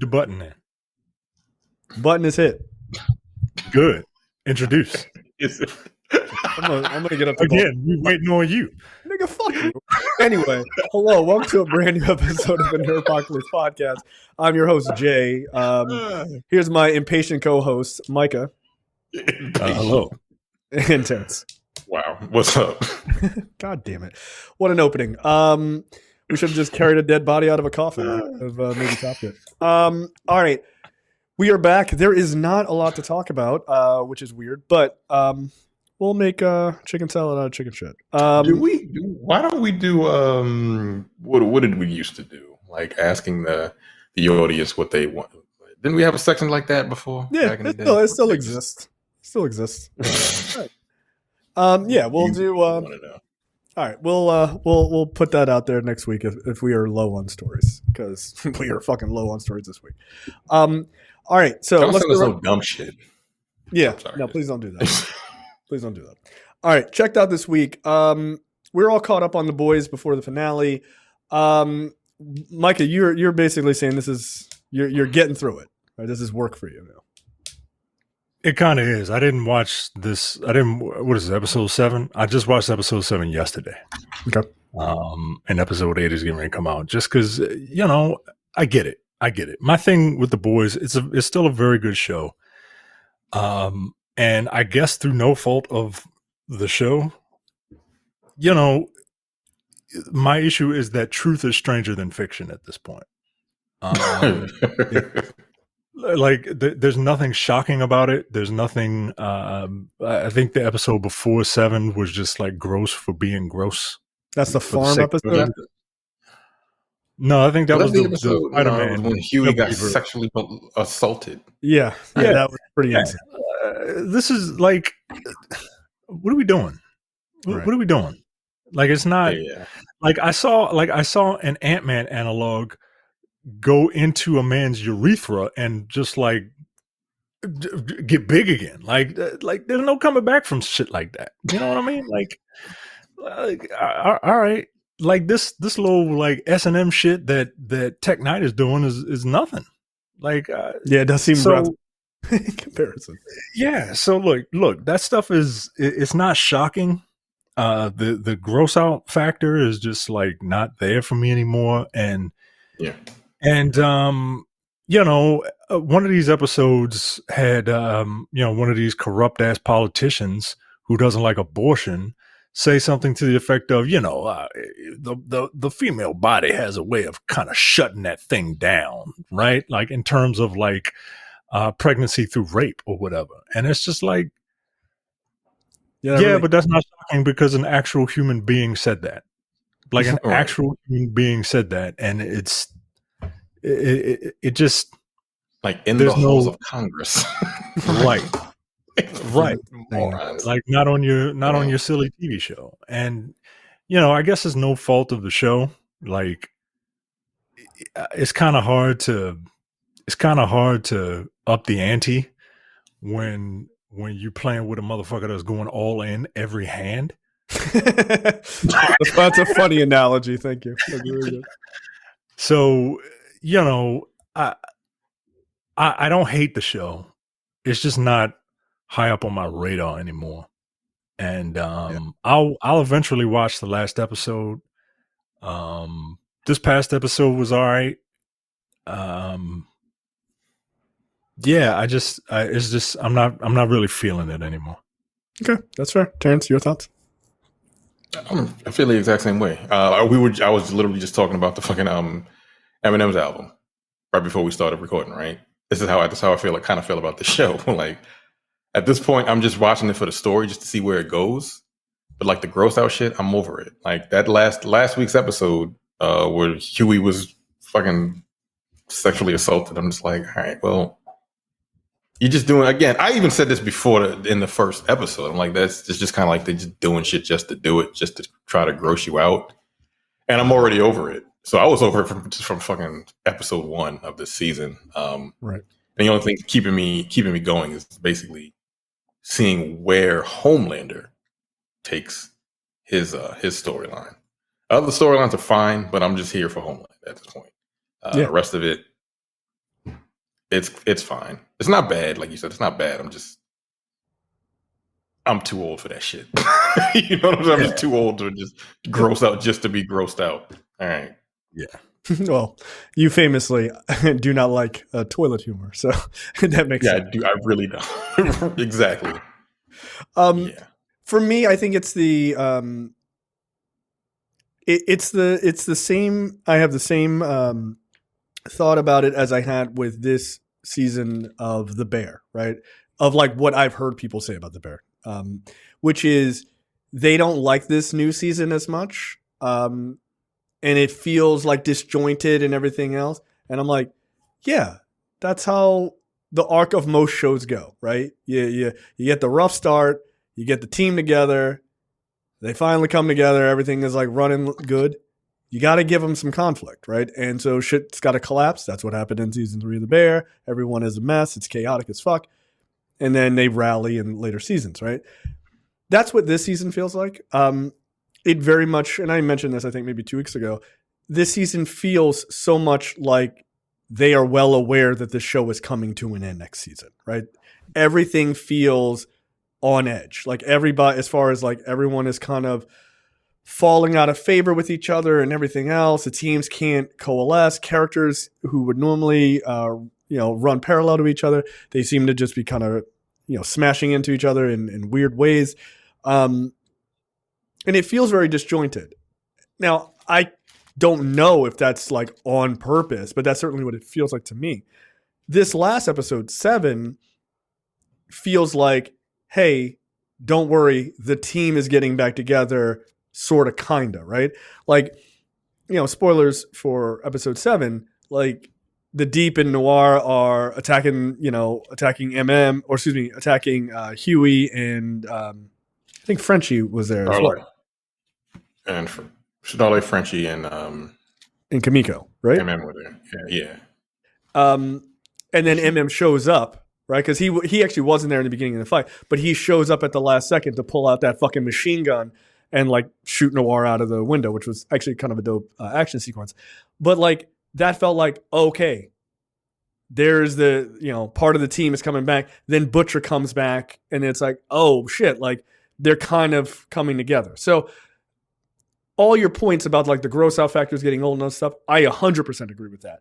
the button then. Button is hit. Good. Introduce. I'm gonna get up to again. We waiting on you, nigga. Fuck you. Anyway, hello, welcome to a brand new episode of the Nerdpocalypse podcast. I'm your host Jay. Here's my impatient co-host Micah. Hello, and Terrence. Wow, what's up? God damn it! What an opening. We should have just carried a dead body out of a coffin. Of maybe topped it. All right. We are back. There is not a lot to talk about, which is weird, but we'll make chicken salad out of chicken shit. Why don't we do what did we used to do? Like asking the audience what they want. Didn't we have a section like that before? Yeah, it still exists. Still exists. Yeah, we'll do. All right, we'll put that out there next week if we are low on stories, because we are fucking low on stories this week. All right, so let's do some dumb shit. Yeah, no, please don't do that. Please don't do that. All right, checked out this week. We're all caught up on The Boys before the finale. Micah, you're basically saying this is you're getting through it. Right? This is work for you now. It kind of is. I didn't watch this. What is it, episode 7? I just watched episode 7 yesterday. Okay. And episode 8 is getting ready to come out. Just because, I get it. My thing with The Boys, it's still a very good show. And I guess through no fault of the show, my issue is that truth is stranger than fiction at this point. Like there's nothing shocking about it. There's nothing. I think the episode before 7 was just like gross for being gross. That's the farm episode. No, I think that was the Spider-Man when Huey got sexually assaulted. Yeah, that was pretty insane. This is like, what are we doing? What are we doing? Like, it's not like I saw an Ant-Man analog go into a man's urethra and just like get big again. Like there's no coming back from shit like that. You know what I mean? Like all right. Like this little like S&M shit that Tech Knight is doing is nothing. Like it does seem rough in comparison. Yeah. So look, that stuff it's not shocking. The gross out factor is just like not there for me anymore. And one of these episodes had one of these corrupt ass politicians who doesn't like abortion say something to the effect of, the female body has a way of kind of shutting that thing down, right? Like in terms of like pregnancy through rape or whatever. And it's just like, but that's not shocking because an actual human being said that. Like an actual human being said that. And it just like in the halls of Congress. Right. Right. Like not on your silly TV show. And I guess it's no fault of the show. Like it's kind of hard to up the ante when you're playing with a motherfucker that's going all in every hand. That's a funny analogy. Thank you. That's really good. So, I don't hate the show. It's just not high up on my radar anymore. And I'll eventually watch the last episode. This past episode was all right. I'm not really feeling it anymore. Okay, that's fair. Terrence, your thoughts? I feel the exact same way. I was literally just talking about the fucking Eminem's album right before we started recording. Right, this is how I feel. I kind of feel about the show. Like at this point, I'm just watching it for the story, just to see where it goes. But like the gross out shit, I'm over it. Like that last week's episode where Huey was fucking sexually assaulted. I'm just like, all right, well, you're just doing again. I even said this before in the first episode. I'm like, it's just kind of like they're just doing shit just to do it, just to try to gross you out. And I'm already over it. So I was over it from fucking episode 1 of this season. Right. And the only thing keeping me going is basically seeing where Homelander takes his storyline. Other storylines are fine, but I'm just here for Homelander at this point. The rest of it, It's fine. It's not bad, like you said. It's not bad. I'm too old for that shit. You know what I'm saying? I'm just too old to just gross out just to be grossed out. All right. Yeah. Well, you famously do not like toilet humor, so that makes sense. Yeah, I really don't. Exactly. For me, I think it's the it's the same. I have the same thought about it as I had with this season of The Bear, right? Of like what I've heard people say about The Bear, which is they don't like this new season as much. And it feels like disjointed and everything else. And I'm like, yeah, that's how the arc of most shows go, right? You get the rough start, you get the team together, they finally come together, everything is like running good. You got to give them some conflict, right? And so shit's got to collapse. That's what happened in season 3 of The Bear. Everyone is a mess. It's chaotic as fuck. And then they rally in later seasons, right? That's what this season feels like. It very much, and I mentioned this, I think maybe 2 weeks ago, this season feels so much like they are well aware that the show is coming to an end next season, right? Everything feels on edge. Like everybody, as far as like everyone is kind of falling out of favor with each other and everything else. The teams can't coalesce. Characters who would normally, run parallel to each other, they seem to just be kind of, smashing into each other in weird ways. And it feels very disjointed. Now, I don't know if that's like on purpose, but that's certainly what it feels like to me. This last episode 7 feels like, hey, don't worry, the team is getting back together, sort of, kind of, right? Like, spoilers for episode 7, like the Deep and Noir are attacking Huey and I think Frenchie was there as well. And Shadale, Frenchie, and Kamiko, right? MM were there. Yeah. And then MM shows up, right? Because he actually wasn't there in the beginning of the fight, but he shows up at the last second to pull out that fucking machine gun and like shoot Noir out of the window, which was actually kind of a dope action sequence. But like that felt like, okay, there's the, part of the team is coming back. Then Butcher comes back and it's like, oh shit, like they're kind of coming together. So all your points about like the gross out factors getting old and stuff, I 100% agree with that.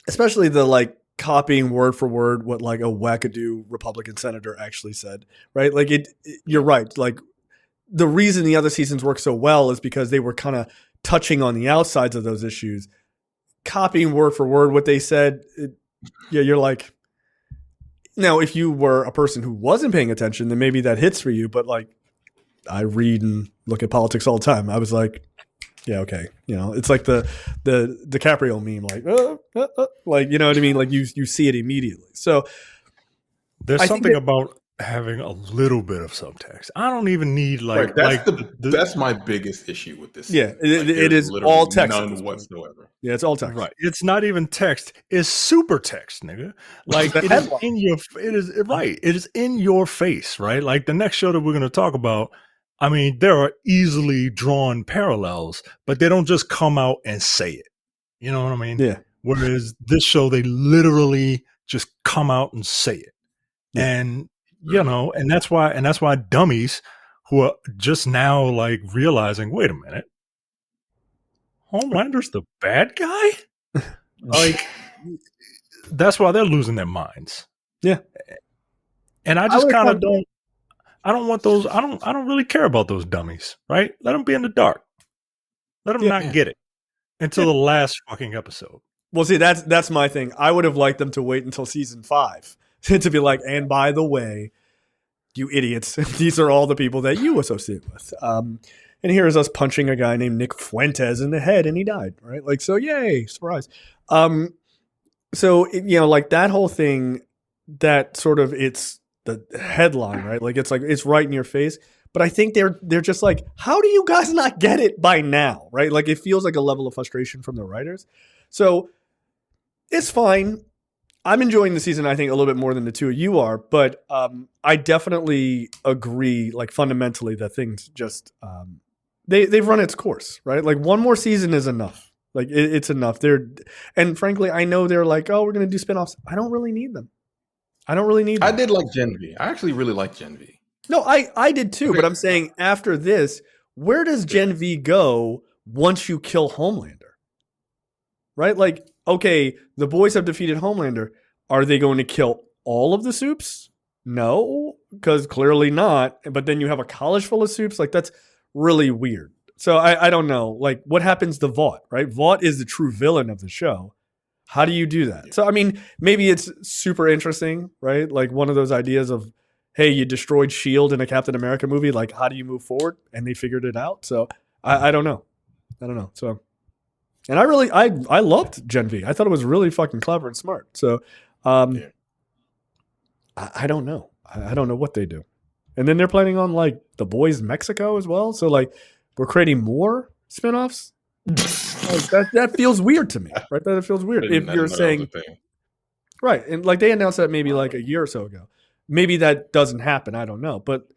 Especially the like copying word for word what like a wackadoo Republican senator actually said, right? Like you're right. Like the reason the other seasons work so well is because they were kind of touching on the outsides of those issues, copying word for word what they said. You're like, now if you were a person who wasn't paying attention, then maybe that hits for you. But like, I read and look at politics all the time. I was like, yeah, okay. It's like the DiCaprio meme, like, you know what I mean? Like you see it immediately. So there's something about having a little bit of subtext. I don't even need like, that's my biggest issue with this. Yeah. It is all text. None whatsoever. Yeah. It's all text. Right. It's not even text. It's super text, nigga. Like it is in your, it is in your face, right? Like the next show that we're going to talk about, I mean, there are easily drawn parallels, but they don't just come out and say it. You know what I mean? Yeah. Whereas this show, they literally just come out and say it. Yeah. And, and that's why dummies who are just now like realizing, wait a minute, Homelander's the bad guy? Like, that's why they're losing their minds. Yeah. And I just kind of don't. I don't want those. I don't really care about those dummies, right? Let them be in the dark. Let them not get it until the last fucking episode. Well, see, that's my thing. I would have liked them to wait until season 5 to be like, and by the way, you idiots, these are all the people that you associate with. And here's us punching a guy named Nick Fuentes in the head, and he died, right? Like, so yay, surprise. So like that whole thing, that sort of it's the headline, right? Like it's right in your face. But I think they're just like, how do you guys not get it by now, right? Like it feels like a level of frustration from the writers. So it's fine. I'm enjoying the season, I think, a little bit more than the two of you are. But I definitely agree, like fundamentally, that things just they've run its course, right? Like one more season is enough. Like it's enough. And frankly, I know they're like, oh, we're gonna do spinoffs. I don't really need them. I did like Gen V. I actually really like Gen V. No, I did too. But I'm saying after this, where does Gen V go once you kill Homelander? Right? Like, okay, the boys have defeated Homelander. Are they going to kill all of the Supes? No, because clearly not. But then you have a college full of Supes. Like, that's really weird. So I don't know. Like, what happens to Vought, right? Vought is the true villain of the show. How do you do that? So, I mean, maybe it's super interesting, right? Like one of those ideas of, hey, you destroyed S.H.I.E.L.D. in a Captain America movie. Like, how do you move forward? And they figured it out. So I don't know. So, and I loved Gen V. I thought it was really fucking clever and smart. So I don't know. I don't know what they do. And then they're planning on like The Boys Mexico as well. So like we're creating more spinoffs. Like that feels weird to me, right? That feels weird. If you're saying, right. And like they announced that maybe like a year or so ago. Maybe that doesn't happen. I don't know. But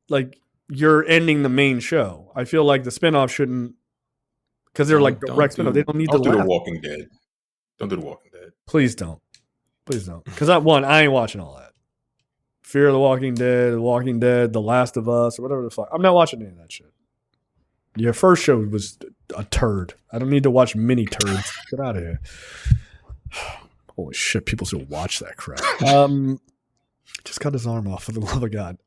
like you're ending the main show. I feel like the spinoff shouldn't, because they're like direct spinoff. They don't need to do The Walking Dead. Don't do The Walking Dead. Please don't. Because I ain't watching all that. Fear of the Walking Dead, The Last of Us, or whatever the fuck. I'm not watching any of that shit. Your first show was a turd. I don't need to watch mini turds. Get out of here. Holy shit, people still watch that crap. Just cut his arm off, for the love of God.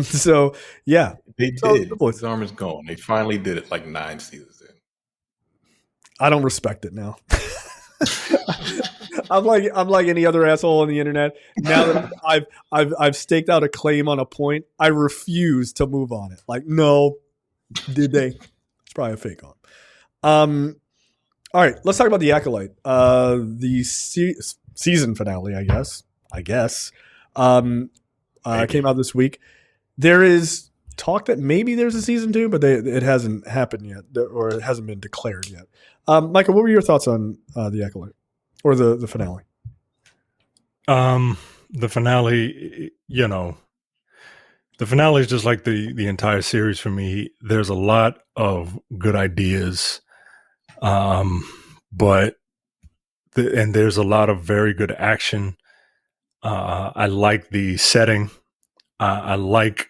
So yeah. They did. His arm is gone. They finally did it like 9 seasons in. I don't respect it now. I'm like any other asshole on the internet. Now that I've staked out a claim on a point, I refuse to move on it. Like, no, did they? It's probably a fake on. All right, let's talk about the Acolyte. The season finale, I guess. Came out this week. There is talk that maybe there's a season 2, but it hasn't happened yet, or it hasn't been declared yet. Michael, what were your thoughts on the Acolyte or the finale? The finale, the finale is just like the entire series for me. There's a lot of good ideas, but there's a lot of very good action. I like the setting. I like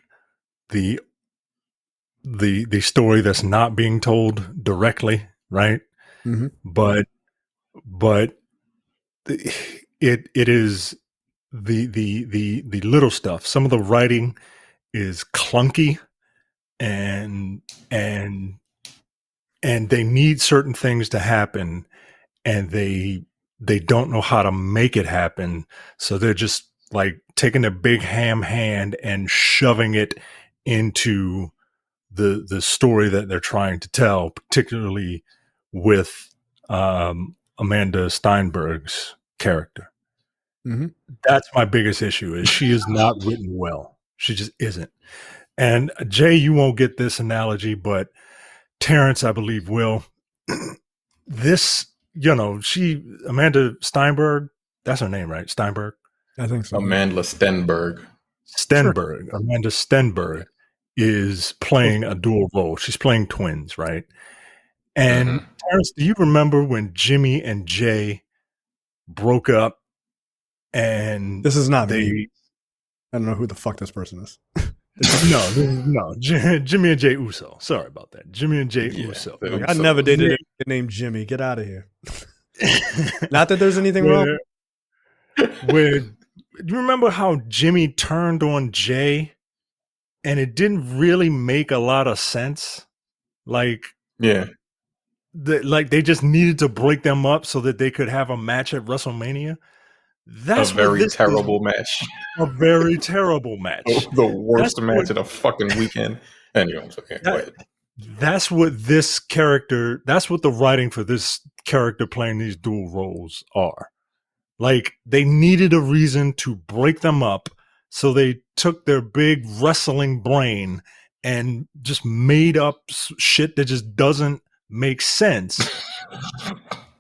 the story that's not being told directly, right? Mm-hmm. But it is the little stuff. Some of the writing is clunky, and they need certain things to happen, and they don't know how to make it happen. So they're just like taking a big ham hand and shoving it into the story that they're trying to tell, particularly with Amanda Steinberg's character. Mm-hmm. That's my biggest issue, is she is not written well. She just isn't. And Jay, you won't get this analogy, but Terrence, I believe, will. This, Amanda Steinberg, that's her name, right? Steinberg? I think so. Amanda Stenberg. Sure. Amanda Stenberg is playing a dual role. She's playing twins, right? And Terrence, do you remember when Jimmy and Jay broke up? And this is not me. I don't know who the fuck this person is. No, Jimmy and Jay Uso. Sorry about that. Jimmy and Jay Uso. I never dated a named Jimmy. Get out of here. Not that there's anything wrong. Do you remember how Jimmy turned on Jay, and it didn't really make a lot of sense? Like, yeah. They just needed to break them up so that they could have a match at WrestleMania. That's a very terrible match. A very terrible match. The worst match of the fucking weekend. Anyway, okay, go ahead. That's what the writing for this character playing these dual roles are. Like, they needed a reason to break them up, so they took their big wrestling brain and just made up shit that just doesn't make sense.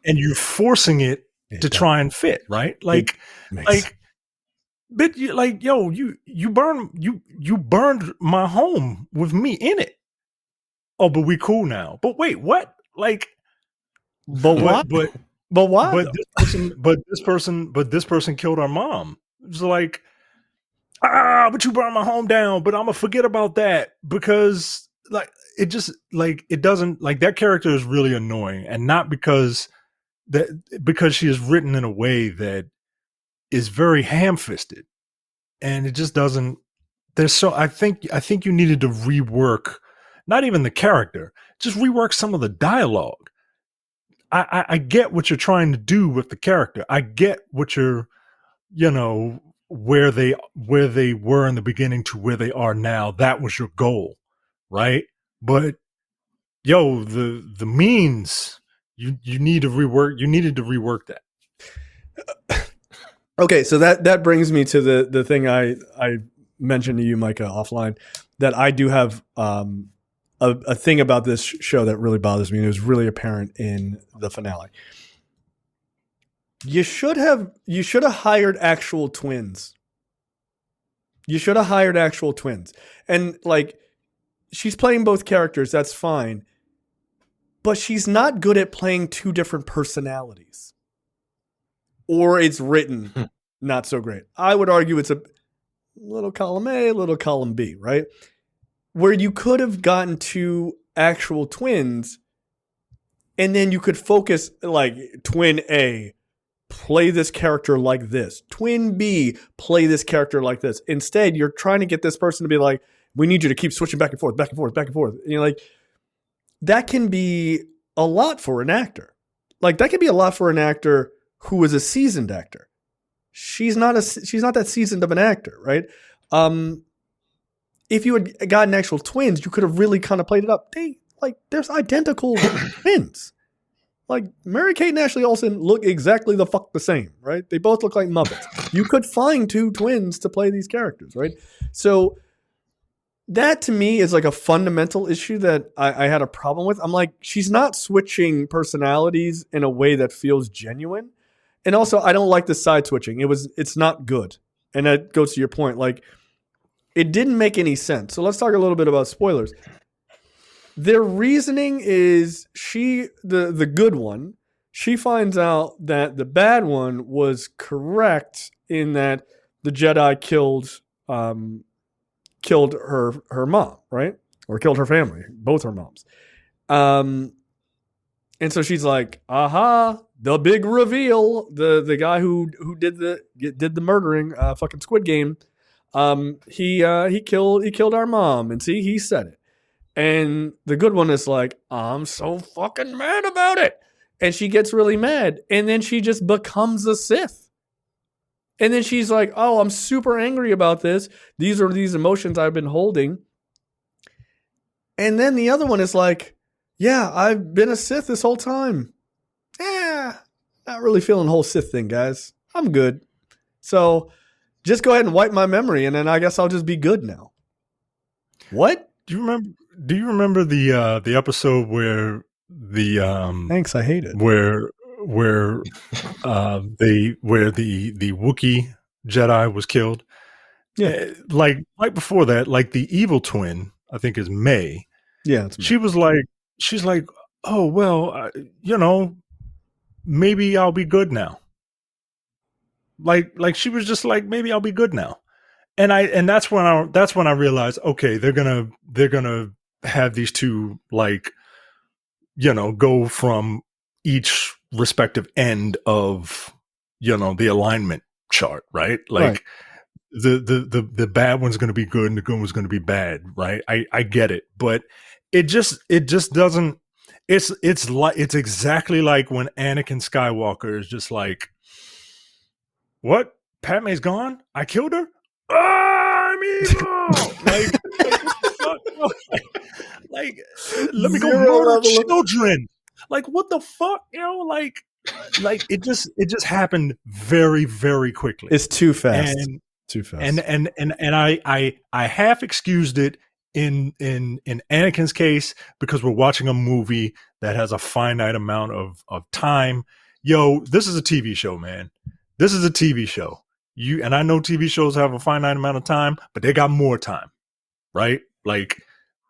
And you're forcing it to try and fit, right? Like, you burned my home with me in it. Oh, but we cool now. But wait, what? Like, But why? But why? But this person killed our mom. It's like, but you burned my home down, but I'm gonna forget about that because like it just like it doesn't like that character is really annoying, and not because she is written in a way that is very ham-fisted, and it just doesn't. I think you needed to rework, not even the character, just rework some of the dialogue. I get what you're trying to do with the character. I get what you're, where they were in the beginning to where they are now. That was your goal, right? But the means you need to rework. You needed to rework that. Okay, so that brings me to the thing I mentioned to you, Micah, offline, that I do have a thing about this show that really bothers me, and it was really apparent in the finale. You should have hired actual twins. You should have hired actual twins. And like, she's playing both characters, that's fine. But she's not good at playing two different personalities. Or it's written not so great. I would argue it's a little column A, little column B, right? Where you could have gotten two actual twins, and then you could focus, like, twin A, play this character like this. Twin B, play this character like this. Instead, you're trying to get this person to be like, we need you to keep switching back and forth, back and forth, back and forth. And you're like, that can be a lot for an actor. Like, that can be a lot for an actor who is a seasoned actor. She's not that seasoned of an actor, right? If you had gotten actual twins, you could have really kind of played it up. There's identical twins. Like, Mary-Kate and Ashley Olsen look exactly the fuck the same, right? They both look like Muppets. You could find two twins to play these characters, right? So that to me is like a fundamental issue that I had a problem with. I'm like, she's not switching personalities in a way that feels genuine. And also, I don't like the side switching. It's not good. And that goes to your point. Like, it didn't make any sense. So let's talk a little bit about spoilers. Their reasoning is the good one, she finds out that the bad one was correct in that the Jedi killed her mom, right? Or killed her family, both her moms. And so she's like, aha, the big reveal. The guy who did the murdering, fucking Squid Game, he killed our mom. And see, he said it. And the good one is like, I'm so fucking mad about it. And she gets really mad. And then she just becomes a Sith. And then she's like, oh, I'm super angry about this. These are these emotions I've been holding. And then the other one is like, yeah, I've been a Sith this whole time. Yeah, not really feeling the whole Sith thing, guys. I'm good. So just go ahead and wipe my memory, and then I guess I'll just be good now. What? Do you remember the episode where the thanks, I hate it. Where the Wookiee Jedi was killed? Yeah. Like right before that, like the evil twin, I think is May. Yeah, it's May. She's like, oh well, maybe I'll be good now. Like she was just like, maybe I'll be good now. And that's when I realized, okay, they're gonna have these two, like, go from each respective end of, the alignment chart, right? Like, right. The bad one's going to be good and the good one's going to be bad, right? I get it, but it just doesn't. It's exactly like when Anakin Skywalker is just like, what? Padme's gone? I killed her? I'm evil. like, let me go murder children. Like, what the fuck? Like it just happened very, very quickly. It's too fast. Too fast. And I half excused it in Anakin's case because we're watching a movie that has a finite amount of time. Yo, this is a TV show, man. This is a TV show. And I know TV shows have a finite amount of time, but they got more time, right? Like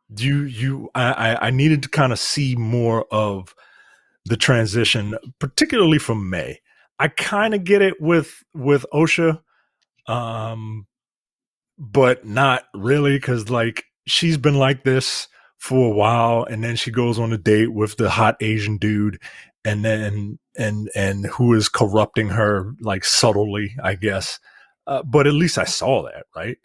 I needed to kind of see more of the transition, particularly from May. I kind of get it with Osha, but not really, because like she's been like this for a while, and then she goes on a date with the hot Asian dude, and then and who is corrupting her like subtly, I guess. But at least I saw that, right?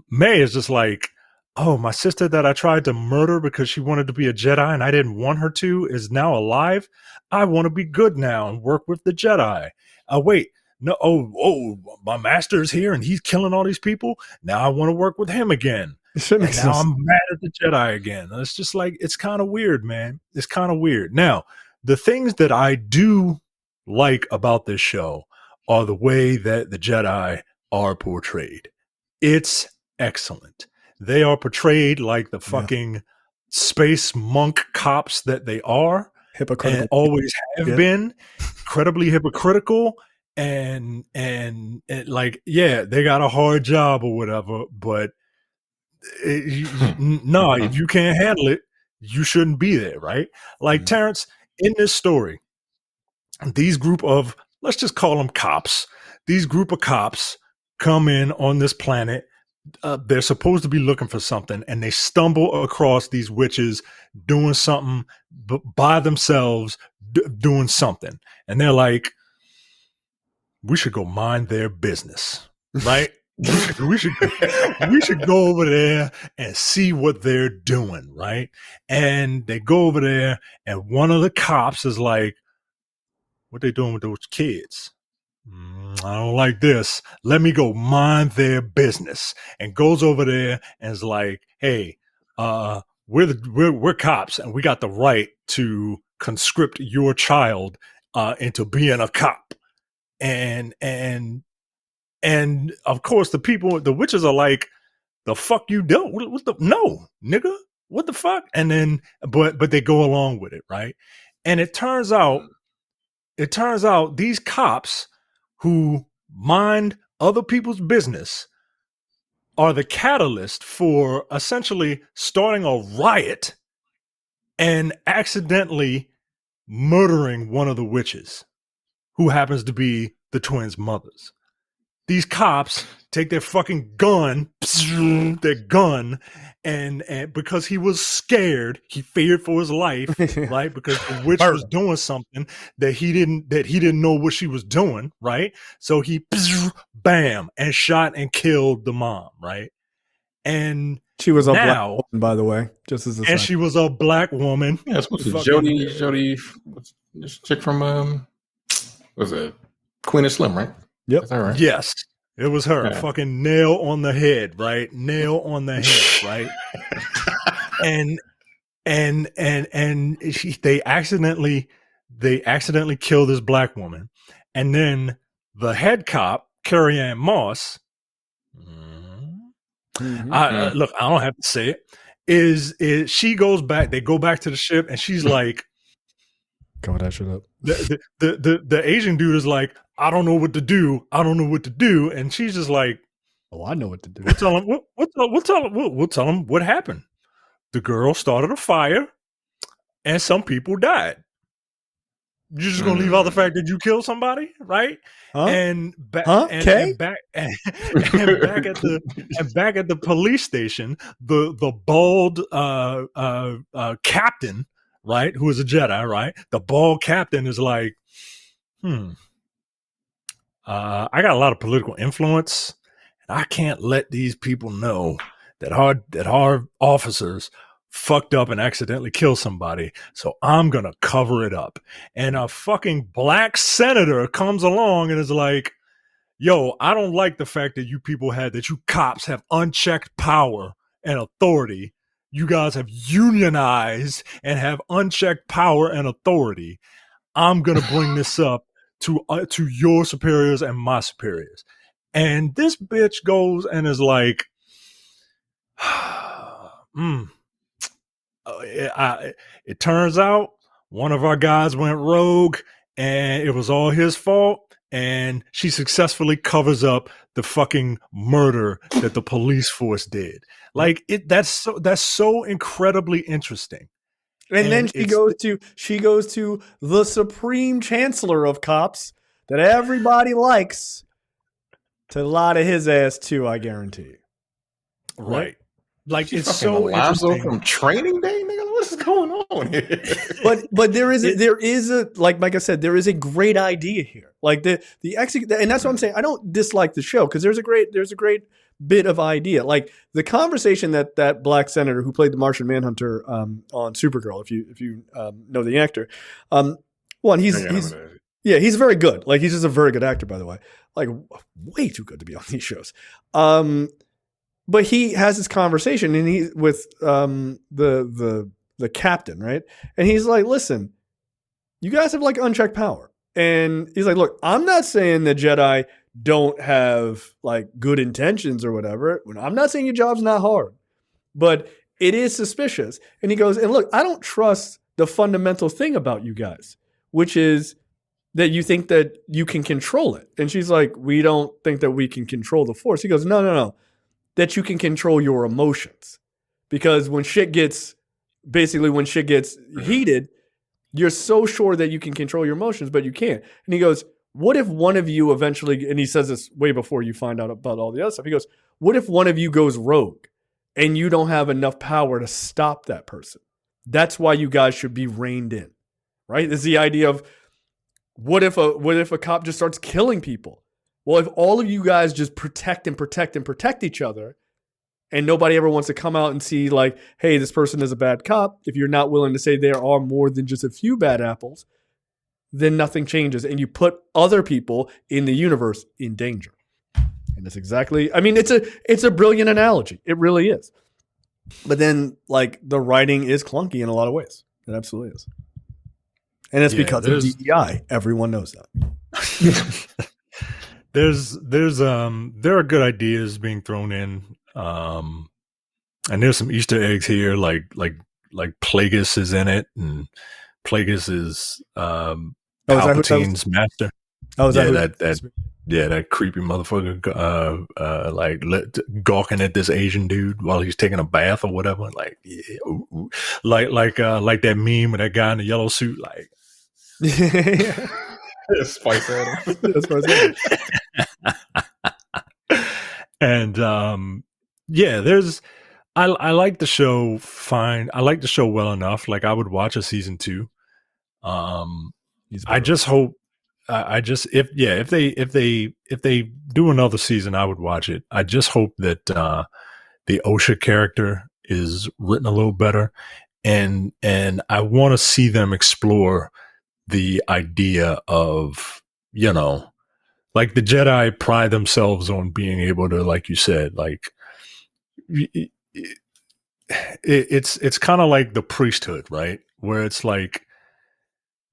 May is just like, oh, my sister that I tried to murder because she wanted to be a Jedi and I didn't want her to is now alive. I want to be good now and work with the Jedi. Wait, no, oh, my master is here and he's killing all these people. Now I want to work with him again. And now I'm mad at the Jedi again. It's just like, it's kind of weird, man. It's kind of weird. Now, the things that I do like about this show are the way that the Jedi are portrayed. It's excellent. They are portrayed like the fucking space monk cops that they are, hypocritical, and always have been, incredibly hypocritical, and like, yeah, they got a hard job or whatever, but no, if you can't handle it, you shouldn't be there, right? Like Terrence, in this story, these group of, let's just call them cops, these group of cops come in on this planet. They're supposed to be looking for something, and they stumble across these witches doing something by themselves, doing something. And they're like, we should go mind their business, right? we should go over there and see what they're doing, right? And they go over there, and one of the cops is like, what they doing with those kids? I don't like this. Let me go mind their business. And goes over there and is like, hey, we're cops and we got the right to conscript your child into being a cop. And of course the witches are like, the fuck you do? What the no, nigga? What the fuck? And then but they go along with it, right? And it turns out these cops who mind other people's business are the catalyst for essentially starting a riot and accidentally murdering one of the witches, who happens to be the twins' mothers. These cops take their fucking gun, and because he was scared, he feared for his life, right? Because the witch was doing something that he didn't know what she was doing, right? So he bam and shot and killed the mom, right? And she was a black woman, by the way, just as a and she was a black woman. Yes, what's it? Jody, what's this chick from was it Queen of Slim, right? Yep. Is that right? Yes, it was her. Yeah. Fucking nail on the head, right? Nail on the head, right? They accidentally kill this black woman, and then the head cop, Carrie Ann Moss. Look, I don't have to say it. Is she goes back? They go back to the ship, and she's like, "Cover that shit up." The Asian dude is like, I don't know what to do. And she's just like, oh, I know what to do. We'll tell him what happened. The girl started a fire and some people died. You're just gonna leave out the fact that you killed somebody, right? Huh? And back at the police station, the bald captain, right, who is a Jedi, right? The bald captain is like, I got a lot of political influence, and I can't let these people know that our officers fucked up and accidentally killed somebody, so I'm gonna cover it up. And a fucking black senator comes along and is like, yo, I don't like the fact that you cops have unchecked power and authority. You guys have unionized and have unchecked power and authority. I'm gonna bring this up to your superiors and my superiors. And this bitch goes and is like, it turns out one of our guys went rogue and it was all his fault, and she successfully covers up the fucking murder that the police force did. Like, that's so incredibly interesting. And then she goes to the supreme chancellor of cops that everybody likes to lie to his ass too, I guarantee. Right. Like, She's it's so interesting. from Training Day, nigga. What is going on here? But there is a like Mike said, there is a great idea here. Like the and that's what I'm saying. I don't dislike the show because there's a great bit of idea. Like the conversation that black senator who played the Martian Manhunter on Supergirl, if you know the actor, he's very good. Like he's just a very good actor, by the way. Like way too good to be on these shows. But he has this conversation and he's with the captain, right? And he's like, listen, you guys have like unchecked power. And he's like, look, I'm not saying that Jedi don't have like good intentions or whatever. I'm not saying your job's not hard, but it is suspicious. And he goes, and look, I don't trust the fundamental thing about you guys, which is that you think that you can control it. And she's like, we don't think that we can control the Force. He goes, no. That you can control your emotions. Because when shit gets heated, you're so sure that you can control your emotions, but you can't. And he goes, what if one of you eventually, and he says this way before you find out about all the other stuff. He goes, what if one of you goes rogue and you don't have enough power to stop that person? That's why you guys should be reined in, right? It's the idea of what if a cop just starts killing people? Well, if all of you guys just protect each other and nobody ever wants to come out and see like, hey, this person is a bad cop, if you're not willing to say there are more than just a few bad apples, then nothing changes. And you put other people in the universe in danger. And that's exactly, I mean, it's a brilliant analogy. It really is. But then like the writing is clunky in a lot of ways. It absolutely is. And it's because of DEI. Everyone knows that. There are good ideas being thrown in, and there's some Easter eggs here, like Plagueis is in it, and Plagueis is Palpatine's master. Oh, is that creepy motherfucker, gawking at this Asian dude while he's taking a bath or whatever, like like that meme with that guy in the yellow suit, like. Spice Adam. And I like the show fine. I like the show well enough. Like I would watch a season 2. I just hope if they do another season, I would watch it. I just hope that the OSHA character is written a little better, and I want to see them explore the idea of, like the Jedi pride themselves on being able to, like you said, like it's kind of like the priesthood, right? Where it's like,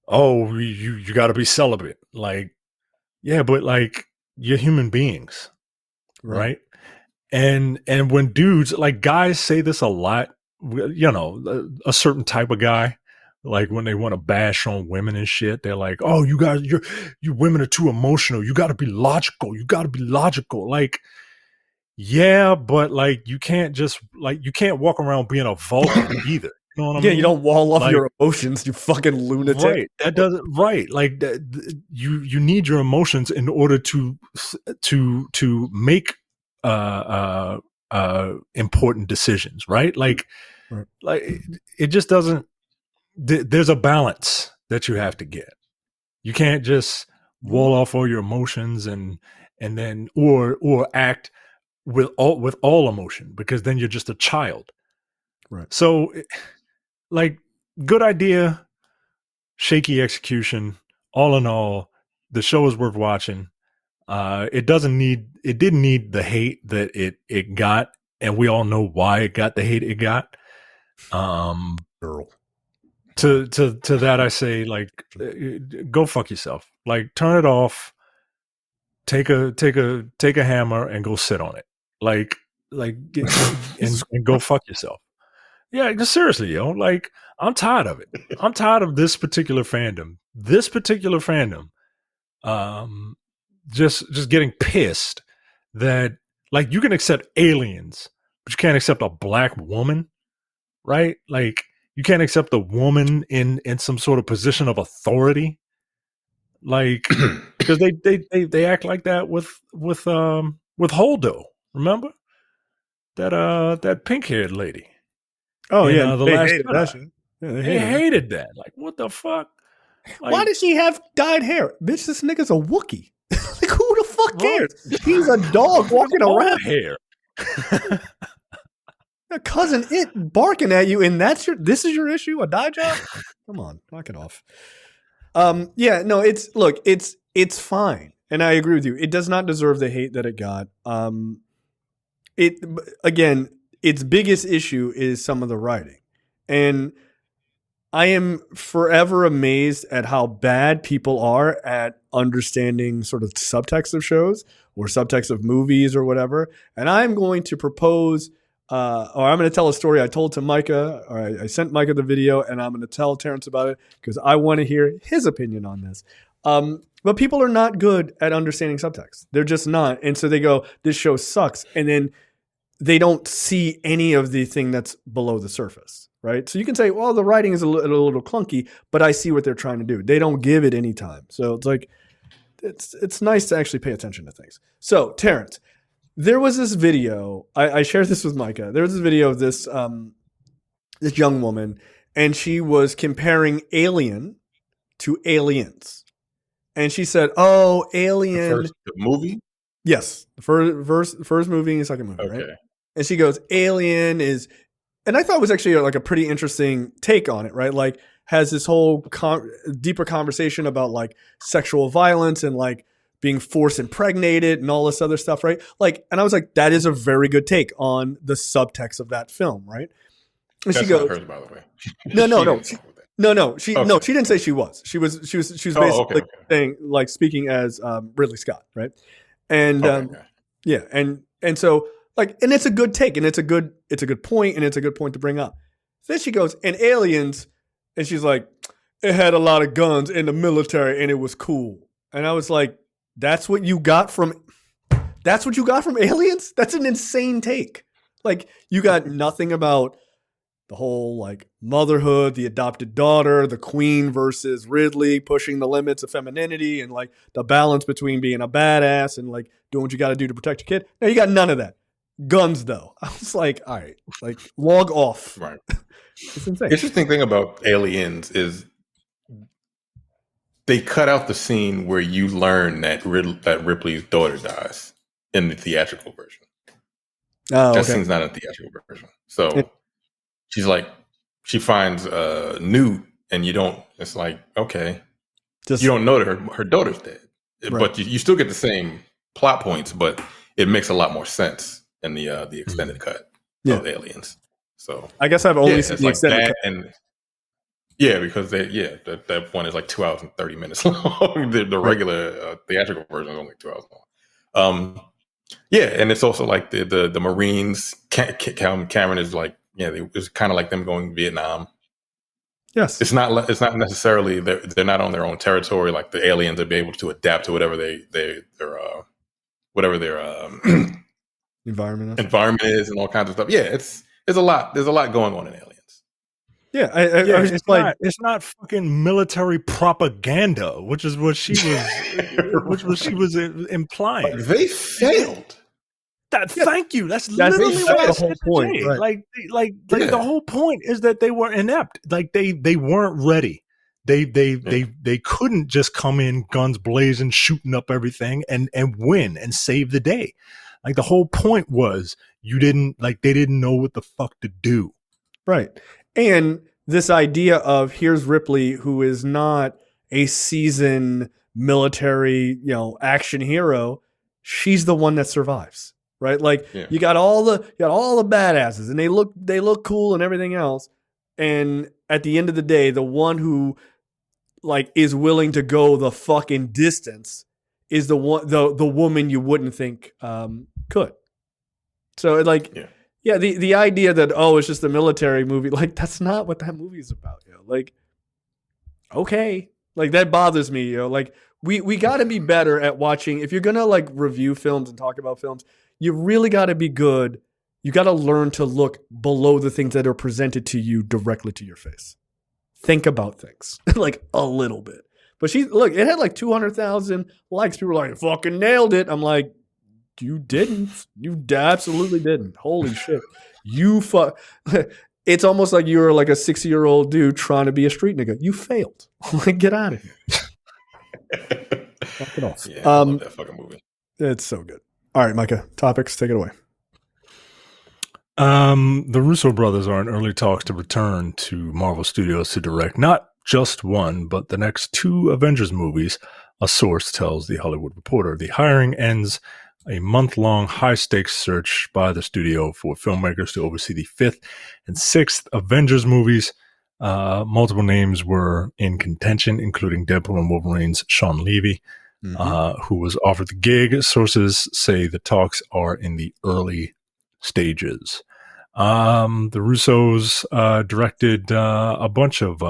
oh, you got to be celibate. Like, yeah, but like you're human beings, right? And when dudes, like guys say this a lot, a certain type of guy. Like when they want to bash on women and shit, they're like, "Oh, you guys, you women are too emotional. You got to be logical. You got to be logical." Like, yeah, but like you can't walk around being a Vulcan either. You know what I mean? You don't wall off your emotions, you fucking lunatic. Right. That doesn't right. Like you need your emotions in order to make important decisions. Right. Like it just doesn't. There's a balance that you have to get. You can't just wall off all your emotions and then or act with all emotion, because then you're just a child. Right. So like good idea, shaky execution. All in all, the show is worth watching. It didn't need the hate that it got, and we all know why it got the hate it got. Girl. To that I say, like, go fuck yourself. Like, turn it off. Take a hammer and go sit on it. Like and go fuck yourself. Yeah, just seriously, yo. Like, I'm tired of it. I'm tired of this particular fandom. Just getting pissed that like you can accept aliens, but you can't accept a black woman, right? Like, You can't accept a woman in some sort of position of authority, like because they act like that with Holdo. Remember that pink haired lady? Oh in, yeah, the they last hated that shit. Yeah, they hated that. Like, what the fuck? Like, why does she have dyed hair? Bitch, this nigga's a Wookiee. Like, who the fuck cares? He's a dog walking around. Hair. Cousin it barking at you, and this is your issue? A dye job? Come on, knock it off. Yeah, no, it's fine. And I agree with you. It does not deserve the hate that it got. Its biggest issue is some of the writing. And I am forever amazed at how bad people are at understanding sort of subtext of shows or subtext of movies or whatever. And I'm going to propose, or I'm going to tell a story I told to Micah, or I sent Micah the video, and I'm going to tell Terrence about it because I want to hear his opinion on this. But people are not good at understanding subtext. They're just not. And so they go, this show sucks. And then they don't see any of the thing that's below the surface, right? So you can say, well, the writing is a little clunky, but I see what they're trying to do. They don't give it any time. So it's like, it's nice to actually pay attention to things. So Terrence, there was this video, I shared this with Micah. There was this video of this young woman, and she was comparing Alien to Aliens. And she said, oh, Alien. The movie? Yes. The first movie and the second movie, okay. Right? And she goes, Alien is, and I thought it was actually like a pretty interesting take on it, right? Like has this whole deeper conversation about like sexual violence and like being force impregnated and all this other stuff, right? Like, and I was like, that is a very good take on the subtext of that film, right? And That's she goes, not hers, by the way. No. She didn't say she was. She was basically saying like speaking as Ridley Scott, right? And yeah, and so like, and it's a good take, and it's a good point, and it's a good point to bring up. Then she goes, and Aliens, and she's like, it had a lot of guns in the military, and it was cool. And I was like, that's what you got from Aliens? That's an insane take. Like, you got nothing about the whole like motherhood, the adopted daughter, the queen versus Ridley pushing the limits of femininity and like the balance between being a badass and like doing what you got to do to protect your kid. No, you got none of that. Guns though. I was like, all right, like log off. Right. It's insane. Interesting thing about Aliens is they cut out the scene where you learn that Ripley's daughter dies in the theatrical version. Oh, that scene's not in the theatrical version. So she's like, she finds Newt, and you don't. It's like, okay, you don't know that her daughter's dead, right. But you still get the same plot points, but it makes a lot more sense in the extended cut of Aliens. So I guess I've only seen the like extended cut. And because that one is like 2 hours and 30 minutes long. The regular theatrical version is only 2 hours long. And it's also like the Marines. Cameron is like, it's kind of like them going to Vietnam. Yes, it's not necessarily they're not on their own territory. Like the aliens, they'll be able to adapt to whatever their environment is and all kinds of stuff. Yeah, it's a lot. There's a lot going on in Aliens. Yeah, I was just like, it's not fucking military propaganda, which is what she was implying. They failed. Thank you. That's literally what I said. The whole point. Right. Like the whole point is that they were inept. Like they weren't ready. They couldn't just come in guns blazing, shooting up everything and win and save the day. Like the whole point was they didn't know what the fuck to do. Right. And this idea of here's Ripley, who is not a seasoned military, action hero. She's the one that survives. Right. Like you got all the badasses and they look cool and everything else. And at the end of the day, the one who like is willing to go the fucking distance is the woman you wouldn't think could. So the idea that, it's just a military movie, like that's not what that movie is about. Like, okay. Like that bothers me, like we got to be better at watching. If you're going to like review films and talk about films, you really got to be good. You got to learn to look below the things that are presented to you directly to your face. Think about things like a little bit. But look, it had like 200,000 likes. People were like, fucking nailed it. I'm like, you didn't. You absolutely didn't. Holy shit. It's almost like you were like a 60-year-old dude trying to be a street nigga. You failed. Like, get out of here. Fuck it off. Yeah, I love that fucking movie. It's so good. All right, Micah, topics, take it away. The Russo brothers are in early talks to return to Marvel Studios to direct not just one, but the next 2 Avengers movies, a source tells The Hollywood Reporter. The hiring ends a month-long high-stakes search by the studio for filmmakers to oversee the 5th and 6th Avengers movies. Multiple names were in contention, including Deadpool and Wolverine's Sean Levy, who was offered the gig. Sources say the talks are in the early stages. The Russos directed a bunch of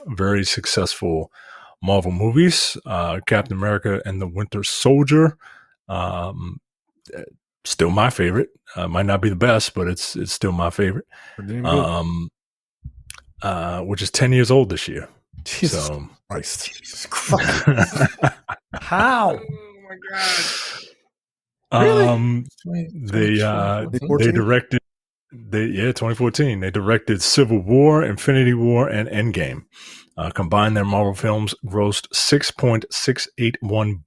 very successful Marvel movies. Captain America and the Winter Soldier, still my favorite. Might not be the best, but it's still my favorite. Which is 10 years old this year. Jesus Christ. Jesus Christ. How? Oh my god. Really? They directed 2014. They directed Civil War, Infinity War, and Endgame. Combined, their Marvel films grossed $6.681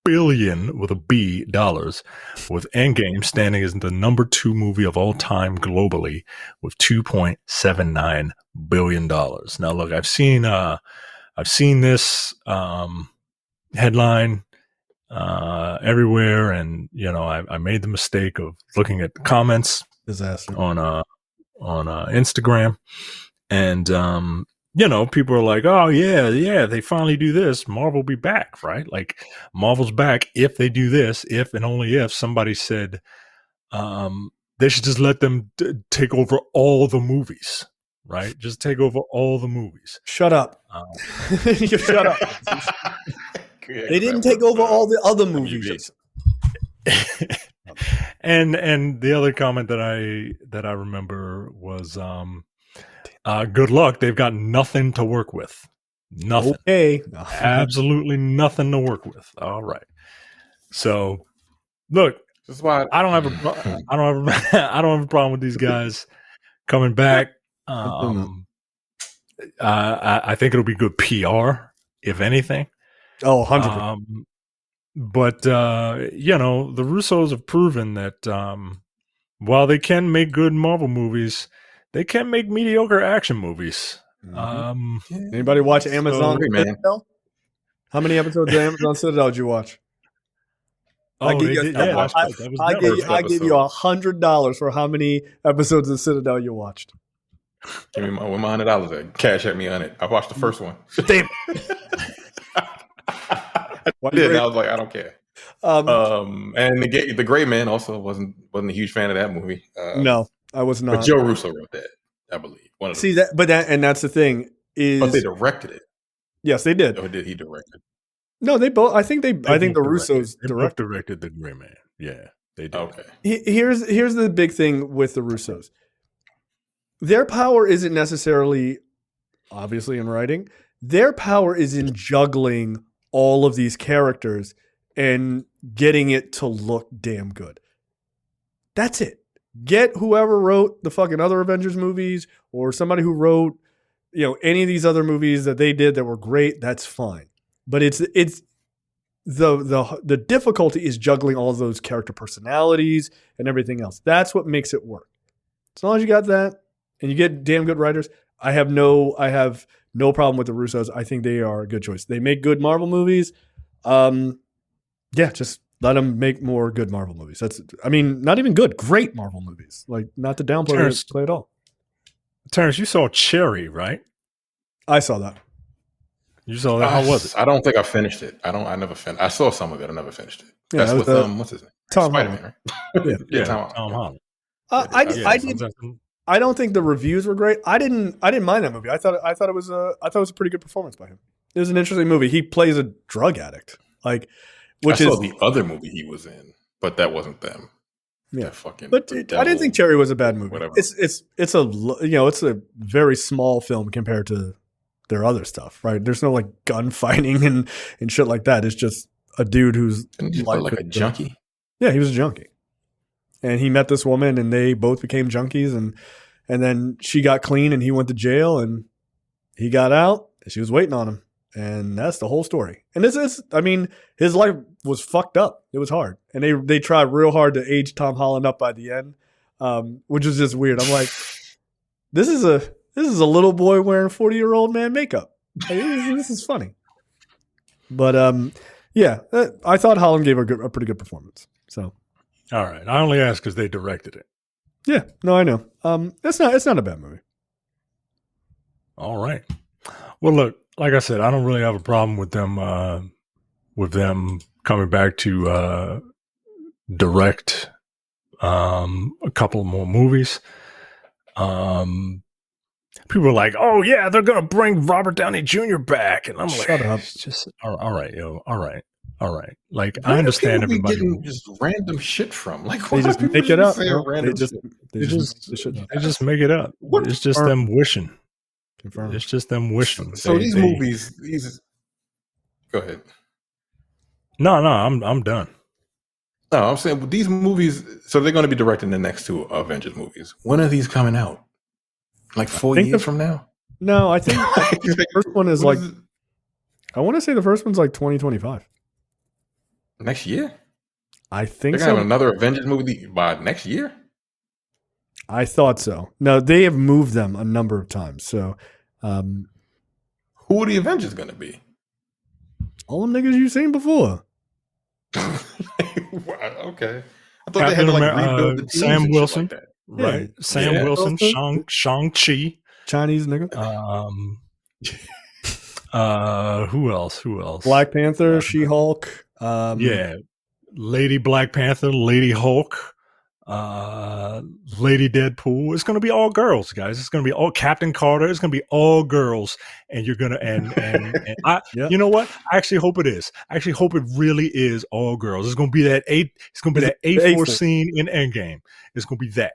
billion with a B dollars, with Endgame standing as the number 2 movie of all time globally with $2.79 billion. Now, look, I've seen this headline everywhere, and I made the mistake of looking at the comments on Instagram, and people are like, oh yeah, they finally do this, Marvel will be back, right? Like, Marvel's back if they do this, if and only if. Somebody said they should just let them take over all the movies, right? Just take over all the movies. Shut up. You shut up. They didn't take over all the other movies. And the other comment that I remember was good luck. They've got nothing to work with. Nothing. Okay. Absolutely nothing to work with. All right. So, look, this is why I don't have a problem with these guys coming back. I think it'll be good PR, if anything. Oh, 100%. But the Russos have proven that while they can make good Marvel movies, they can make mediocre action movies. Anybody watch Amazon Citadel? How many episodes of Amazon Citadel did you watch? I gave you $100 for how many episodes of Citadel you watched. Give me my $100. Cash at me on it. I watched the first one. Damn. I was like, I don't care. And the Gray Man also wasn't a huge fan of that movie. No, I was not. But Joe Russo wrote that, I believe. That's the thing is. But they directed it. Yes, they did. Or did he direct it? No, they both. I think the Russos directed the Gray Man. Yeah, they did. Okay. Here's the big thing with the Russos. Their power isn't necessarily, obviously, in writing. Their power is in juggling all of these characters and getting it to look damn good. That's it. Get whoever wrote the fucking other Avengers movies, or somebody who wrote, any of these other movies that they did that were great. That's fine. But it's the difficulty is juggling all of those character personalities and everything else. That's what makes it work. As long as you got that and you get damn good writers, I have no problem with the Russos. I think they are a good choice. They make good Marvel movies. Just let them make more good Marvel movies. Not even good, great Marvel movies. Like, not to downplay it play at all. Terrence, you saw Cherry, right? I saw that. You saw that? How was it? I don't think I finished it. I never finished. I saw some of it. I never finished it. Yeah, that's with what's his name? Tom Spider-Man, Holland. right? Tom Holland. I don't think the reviews were great. I didn't mind that movie. I thought it was a pretty good performance by him. It was an interesting movie. He plays a drug addict, I saw the other movie he was in, but that wasn't them. Yeah, fucking. But I didn't think Cherry was a bad movie. Whatever. It's a very small film compared to their other stuff, right? There's no like gunfighting and shit like that. It's just a dude who's like a junkie. Yeah, he was a junkie, and he met this woman, and they both became junkies, and then she got clean, and he went to jail, and he got out, and she was waiting on him. And that's the whole story. And this is, I mean, his life was fucked up. It was hard. And they tried real hard to age Tom Holland up by the end, which was just weird. I'm like, this is a little boy wearing 40-year-old man makeup. Like, this is funny. But yeah, I thought Holland gave a pretty good performance. So, all right. I only asked because they directed it. Yeah, no, I know. It's not a bad movie. All right. Well, look, like I said, I don't really have a problem with them coming back to direct a couple more movies. People are like, "Oh yeah, they're gonna bring Robert Downey Jr. back," and I'm like, "Shut up!" Just all right, yo, all right. Like I understand everybody just random shit from like they just make it up. They just make it up. It's just them wishing. Confirmed. It's just them wishing. So these movies, go ahead. No, I'm done. No, I'm saying these movies. So they're going to be directing the next two Avengers movies. When are these coming out? Like 4 years from now? No, I think the first one is like. I want to say the first one's like 2025. Next year? I think they're gonna have another Avengers movie by next year. I thought so. No, they have moved them a number of times. So, who are the Avengers going to be? All them niggas you've seen before. Okay, I thought they had to like rebuild the Sam Wilson, like right? Yeah. Sam Wilson, Shang-Chi, Chinese nigga. Who else? Black Panther, She-Hulk. Yeah, Lady Black Panther, Lady Hulk. Lady Deadpool. It's going to be all girls, guys. It's going to be all Captain Carter. It's going to be all girls, and you're going to and I. Yep. You know what? I actually hope it is. I actually hope it really is all girls. It's going to be that It's going to be that A4 scene in Endgame. It's going to be that.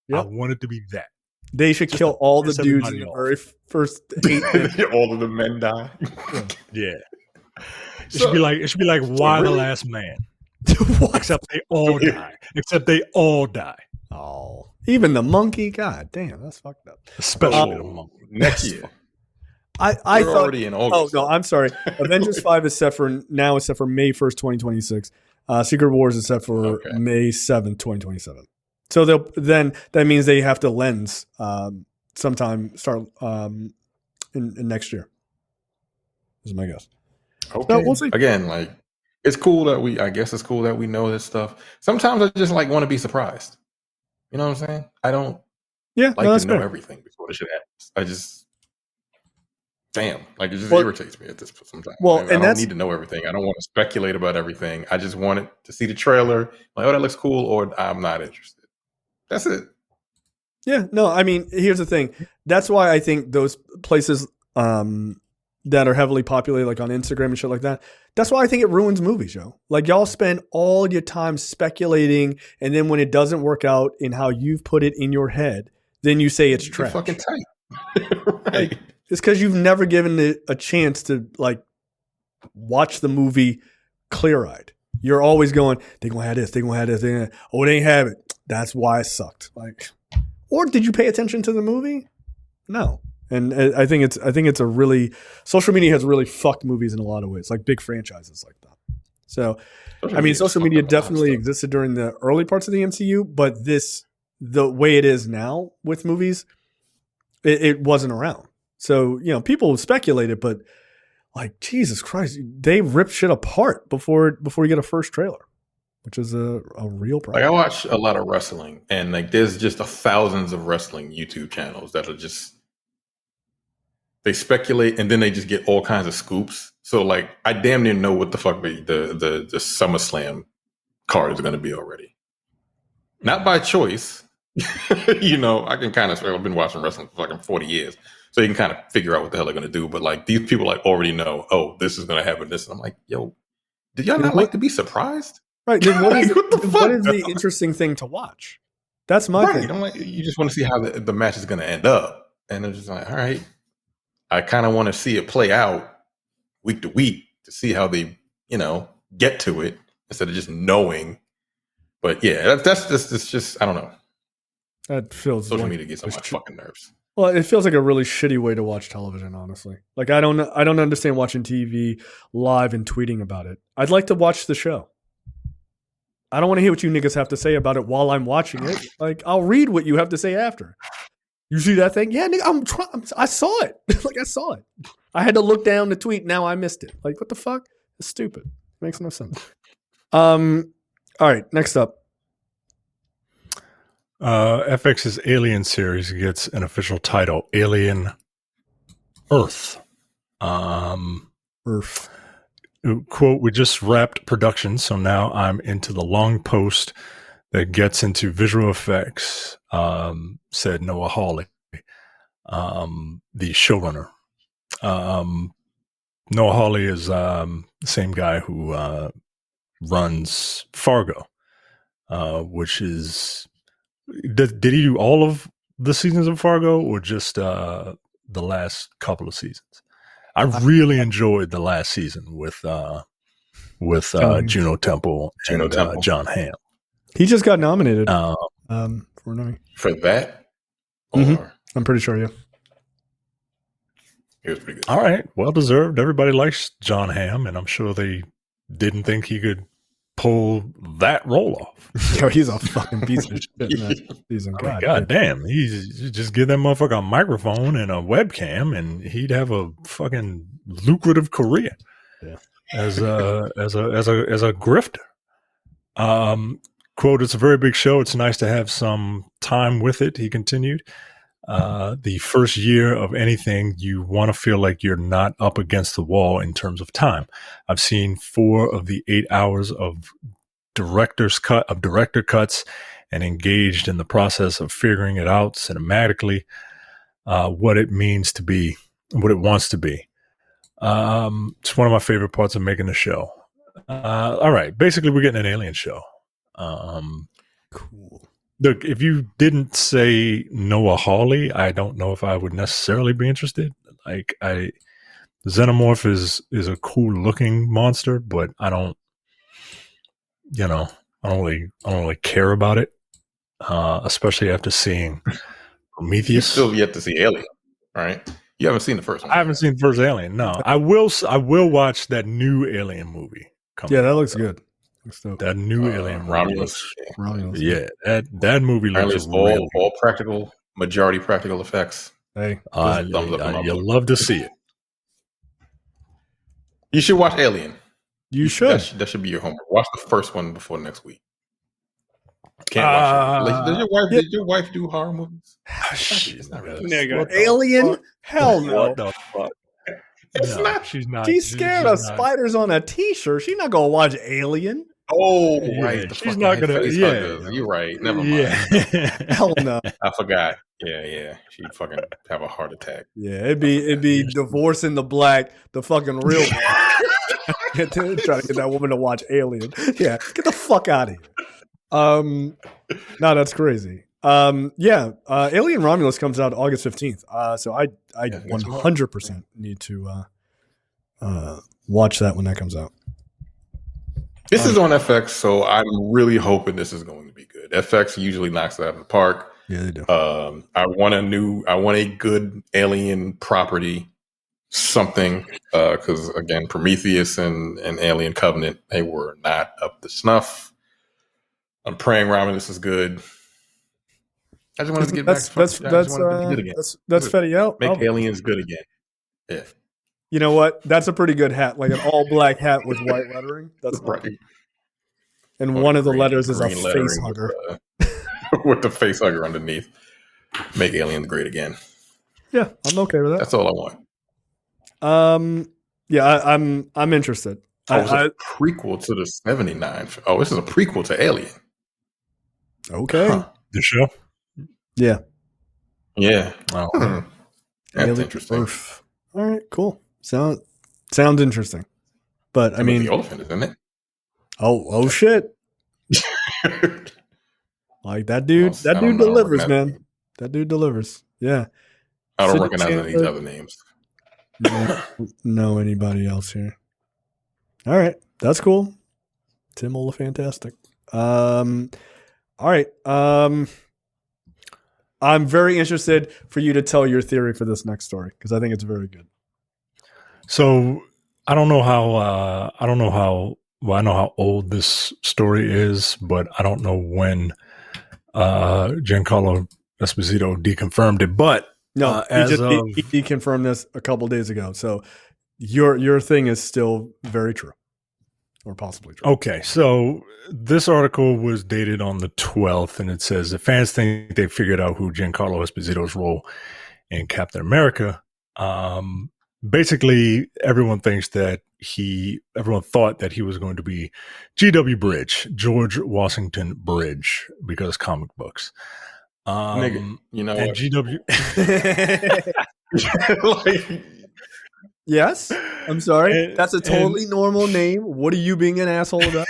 Yep. I want it to be that. They should kill all the dudes in the very first 8 minutes. All of the men die. Yeah. It should be like Why the Last Man. Except they all die. Oh, even the monkey. God damn, that's fucked up. Especially the monkey. Next year. I thought already in August. Oh no, I'm sorry. Avengers 5 is set for May 1st, 2026. Secret Wars is set for May 7th, 2027. So that means they have to lens sometime start in next year. Is my guess. Okay. So we'll see. Again, like. It's cool that we know this stuff. Sometimes I just like want to be surprised. You know what I'm saying? I don't like to know everything before the shit happens. It just irritates me at this sometimes. Well, I don't need to know everything. I don't want to speculate about everything. I just wanted to see the trailer, like, oh, that looks cool, or I'm not interested. That's it. Yeah, no, I mean, here's the thing. That's why I think those places that are heavily populated, like on Instagram and shit like that, that's why I think it ruins movies, yo. Like, y'all spend all your time speculating, and then when it doesn't work out in how you've put it in your head, then you say it's trash. Fucking tight. Right. Like, it's because you've never given it a chance to, like, watch the movie clear-eyed. You're always going, they're going to have this, they're going to have this. Oh, they ain't have it. That's why it sucked. Like, or did you pay attention to the movie? No. And I think it's a really, social media has really fucked movies in a lot of ways, like big franchises like that. So, I mean, social media definitely existed during the early parts of the MCU, but the way it is now with movies, it wasn't around. So, you know, people speculated, but like, Jesus Christ, they ripped shit apart before you get a first trailer, which is a real problem. Like, I watch a lot of wrestling, and like, there's just thousands of wrestling YouTube channels that are just. They speculate, and then they just get all kinds of scoops. So, like, I damn near know what the fuck the SummerSlam card is going to be already. Not by choice. You know, I can kind of. I've been watching wrestling for fucking 40 years, so you can kind of figure out what the hell they're going to do. But like, these people like already know. Oh, this is going to happen. This, and I'm like, yo, did y'all not like to be surprised? Right. Then what is What the then fuck? what is the interesting thing to watch? That's my thing. You just want to see how the match is going to end up, and it's just like, all right, I kind of want to see it play out week to week to see how they, get to it instead of just knowing. But yeah, that's just I don't know. That feels Social like media gets on my fucking nerves. Well, it feels like a really shitty way to watch television, honestly. Like I don't understand watching TV live and tweeting about it. I'd like to watch the show. I don't want to hear what you niggas have to say about it while I'm watching it. Like I'll read what you have to say after. You see that thing? Yeah, nigga, I saw it. Like I saw it. I had to look down the tweet. Now I missed it. Like what the fuck? It's stupid. It makes no sense. All right, next up. FX's Alien series gets an official title, Alien Earth. Earth. Quote, we just wrapped production, so now I'm into the long post that gets into visual effects, said Noah Hawley, the showrunner. Noah Hawley is the same guy who runs Fargo, which is... Did he do all of the seasons of Fargo or just the last couple of seasons? I really enjoyed the last season with Juno Temple and John Hamm. He just got nominated for an Emmy. For that? Mm-hmm. I'm pretty sure, yeah. It was pretty good. All right. Well deserved. Everybody likes John Hamm, and I'm sure they didn't think he could pull that role off. Yo, he's a fucking piece of shit in that season. God damn. He's just give that motherfucker a microphone and a webcam and he'd have a fucking lucrative career as a grifter. Quote, it's a very big show. It's nice to have some time with it, he continued. The first year of anything, you want to feel like you're not up against the wall in terms of time. I've seen 4 of the 8 hours of director cuts and engaged in the process of figuring it out cinematically, what it means to be, what it wants to be. It's one of my favorite parts of making the show. All right. Basically, we're getting an Alien show. Cool. Look, if you didn't say Noah Hawley, I don't know if I would necessarily be interested. Like, Xenomorph is a cool looking monster, but I don't really care about it. Especially after seeing Prometheus. You still yet to see Alien, right? You haven't seen the first one. I haven't seen the first Alien. No, I will watch that new Alien movie. Yeah, that looks good. That new Alien Romulus. Yeah, that movie looks all practical, majority practical effects. Hey, you'll love to see it. You should watch Alien. You should. That should be your homework. Watch the first one before next week. Can't watch it. Did your wife do horror movies? It's not really Alien? Hell no. What the fuck? It's not. She's not. She's scared of spiders on a t-shirt. She's not gonna watch Alien. Oh, yeah, right. She's not gonna. Yeah, you're right. Never mind. Yeah. Hell no. I forgot. Yeah. She'd fucking have a heart attack. Yeah, it'd be divorcing the black, the fucking real one. Trying to get that woman to watch Alien. Yeah, get the fuck out of here. No, that's crazy. Alien Romulus comes out August 15th. So I 100% need to watch that when that comes out. This is on FX, so I'm really hoping this is going to be good. FX usually knocks it out of the park. Yeah, they do. I want a good Alien property, something, because again, Prometheus and Alien Covenant, they were not up to snuff. I'm praying Romulus is good. I just wanted to get back to good again. That's Fetty out. Make Aliens good again. Yeah. You know what? That's a pretty good hat, like an all black hat with white lettering. That's right. And one of the letters is a face hugger. With the face hugger underneath. Make Aliens great again. Yeah, I'm okay with that. That's all I want. I'm interested. It's a prequel to the 79. Oh, this is a prequel to Alien. Okay. Huh. The show? Yeah. Yeah. Oh. That's interesting. Earth. All right, cool. Sounds interesting. But I mean, the elephant, isn't it? Oh shit. Like that dude delivers, man. That dude delivers. Yeah. I don't recognize any of these other names. Know anybody else here? All right, that's cool. Tim Fantastic. All right. I'm very interested for you to tell your theory for this next story because I think it's very good. So I don't know how. Well, I know how old this story is, but I don't know when Giancarlo Esposito deconfirmed it. But no, he deconfirmed this a couple days ago. So your thing is still very true, or possibly true. Okay, so this article was dated on the 12th, and it says that fans think they figured out who Giancarlo Esposito's role in Captain America. Basically, everyone thought that he was going to be G.W. Bridge, George Washington Bridge, because comic books. Nigga, you know what? GW. Yes, I'm sorry. That's a totally normal name. What are you being an asshole about?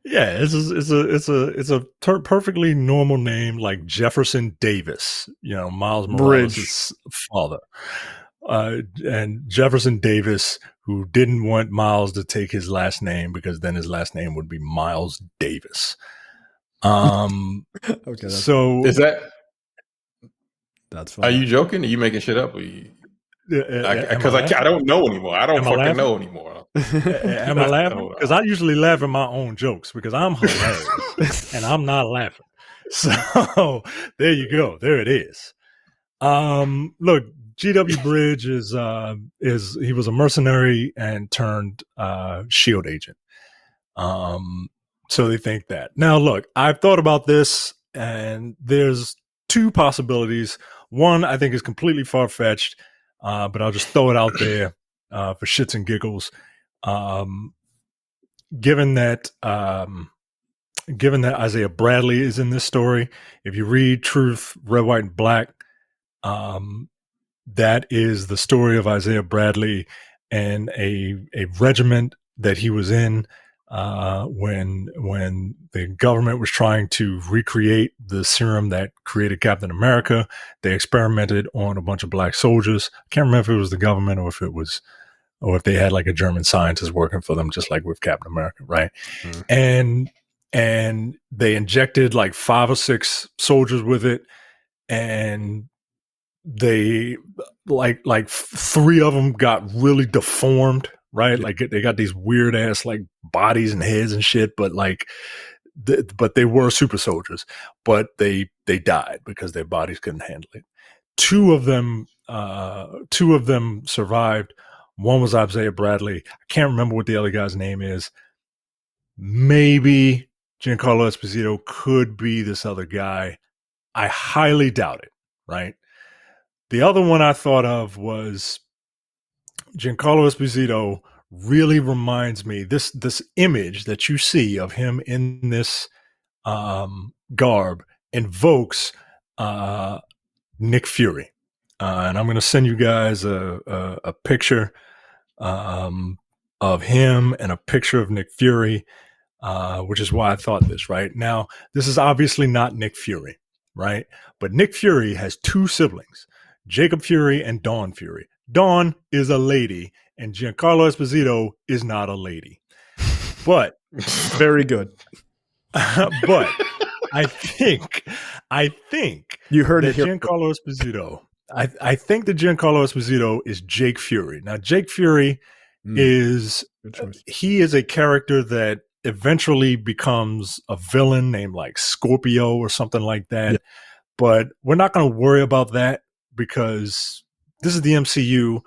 Yeah, it's a perfectly normal name, like Jefferson Davis, Miles Morales' father, and Jefferson Davis, who didn't want Miles to take his last name because then his last name would be Miles Davis. Okay, so is that? That's fine. Are you joking? Are you making shit up? Because I don't know anymore. I don't fucking know anymore. Am I laughing? Because I usually laugh at my own jokes because I'm hilarious and I'm not laughing. So there you go. There it is. Look, G.W. Bridge is he was a mercenary and turned SHIELD agent. So they think that. Now, look, I've thought about this, and there's two possibilities. One I think is completely far-fetched. But I'll just throw it out there for shits and giggles. Given that Isaiah Bradley is in this story, if you read Truth, Red, White, and Black, that is the story of Isaiah Bradley and a regiment that he was in when the government was trying to recreate the serum that created Captain America. They experimented on a bunch of black soldiers. I can't remember if it was the government or if they had like a German scientist working for them, just like with Captain America, right? Mm. And they injected like 5 or 6 soldiers with it, and they like 3 of them got really deformed. Right, like they got these weird ass like bodies and heads and shit, but like, but they were super soldiers. But they died because their bodies couldn't handle it. 2 of them survived. One was Isaiah Bradley. I can't remember what the other guy's name is. Maybe Giancarlo Esposito could be this other guy. I highly doubt it. Right. The other one I thought of was Giancarlo Esposito really reminds me, this image that you see of him in this garb invokes Nick Fury. And I'm going to send you guys a picture of him and a picture of Nick Fury, which is why I thought this, right? Now, this is obviously not Nick Fury, right? But Nick Fury has 2 siblings, Jacob Fury and Dawn Fury. Dawn is a lady, and Giancarlo Esposito is not a lady. But very good. But I think you heard that Giancarlo Esposito. I think that Giancarlo Esposito is Jake Fury. Now, Jake Fury is a character that eventually becomes a villain named like Scorpio or something like that. Yeah. But we're not going to worry about that because this is the MCU.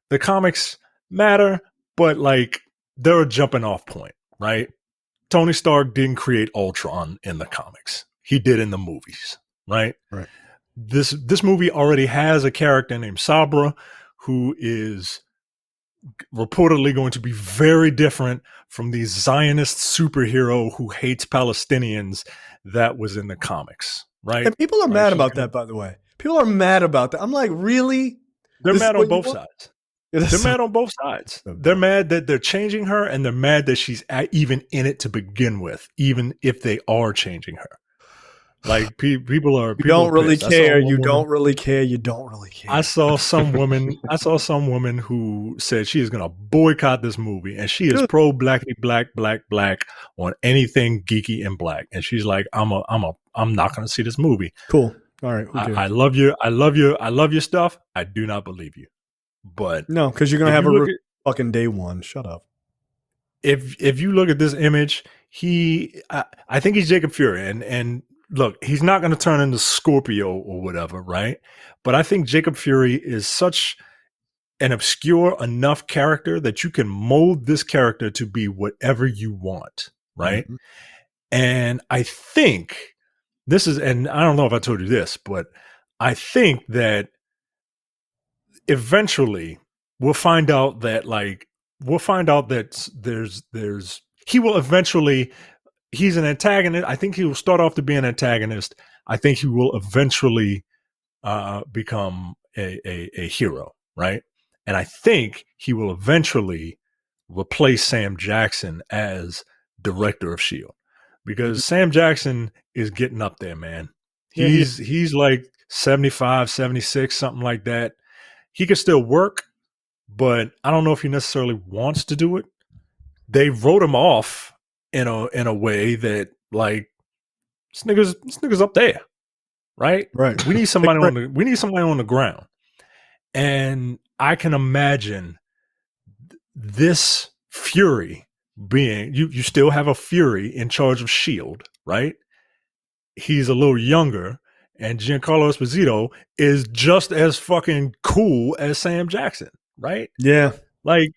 The comics matter, but like they're a jumping off point, right? Tony Stark didn't create Ultron in the comics. He did in the movies, right? Right. This movie already has a character named Sabra who is reportedly going to be very different from the Zionist superhero who hates Palestinians that was in the comics, right? And people are mad about that, by the way. People are mad about that. I'm like, really? They're mad on both sides. They're mad on both sides. They're mad that they're changing her, and they're mad that she's even in it to begin with, even if they are changing her. Like people are. You don't really care. You don't really care. You don't really care. I saw some woman who said she is going to boycott this movie, and she is pro blackity black on anything geeky and black. And she's like, I'm not going to see this movie. Cool. All right. I love you. I love your stuff. I do not believe you. But no, because you're going to have a fucking day one. Shut up. If you look at this image, I think he's Jacob Fury, and look, he's not going to turn into Scorpio or whatever, right? But I think Jacob Fury is such an obscure enough character that you can mold this character to be whatever you want, right? Mm-hmm. And I think this is, and I don't know if I told you this, but I think that eventually we'll find out that he will eventually, he's an antagonist. I think he will start off to be an antagonist. I think he will eventually become a hero, right? And I think he will eventually replace Sam Jackson as director of S.H.I.E.L.D. because Sam Jackson is getting up there, man. He's like 75, 76, something like that. He could still work, but I don't know if he necessarily wants to do it. They wrote him off in a way that, like, this nigga's up there, right? Right. We need somebody on the ground, and I can imagine this Fury being you still have a Fury in charge of S.H.I.E.L.D., right? He's a little younger, and Giancarlo Esposito is just as fucking cool as Sam Jackson, right? Yeah. Like,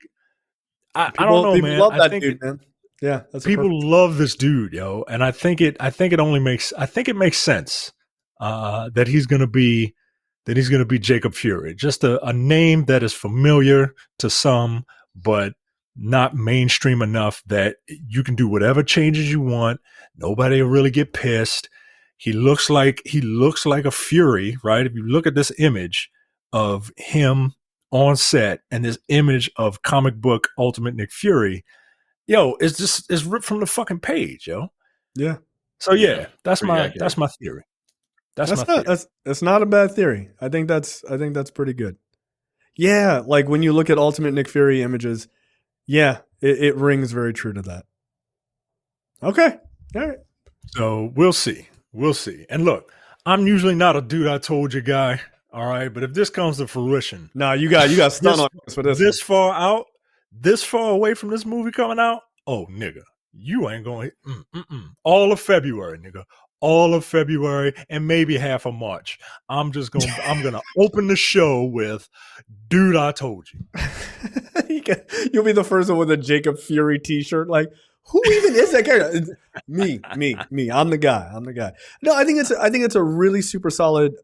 I don't know, man. Love that dude, man. Yeah, that's people love this dude, yo, and I think it makes sense that he's gonna be Jacob Fury, just a name that is familiar to some, but not mainstream enough that you can do whatever changes you want. Nobody will really get pissed. He looks like a Fury, right? If you look at this image of him on set and this image of comic book Ultimate Nick Fury, yo, it's ripped from the fucking page, yo. Yeah. So yeah, that's my theory. That's not a bad theory. I think that's pretty good. Yeah, like when you look at Ultimate Nick Fury images, yeah, it rings very true to that. Okay. All right. So we'll see. And look, I'm usually not a dude I told you guy. All right, but if this comes to fruition, nah, you got stun on us for this. This far out, this far away from this movie coming out, oh nigga, you ain't going all of February, nigga. All of February and maybe half of March. I'm gonna open the show with "Dude, I told you." You'll be the first one with a Jacob Fury T-shirt. Like, who even is that character? Me. I'm the guy. No, I think it's a really super solid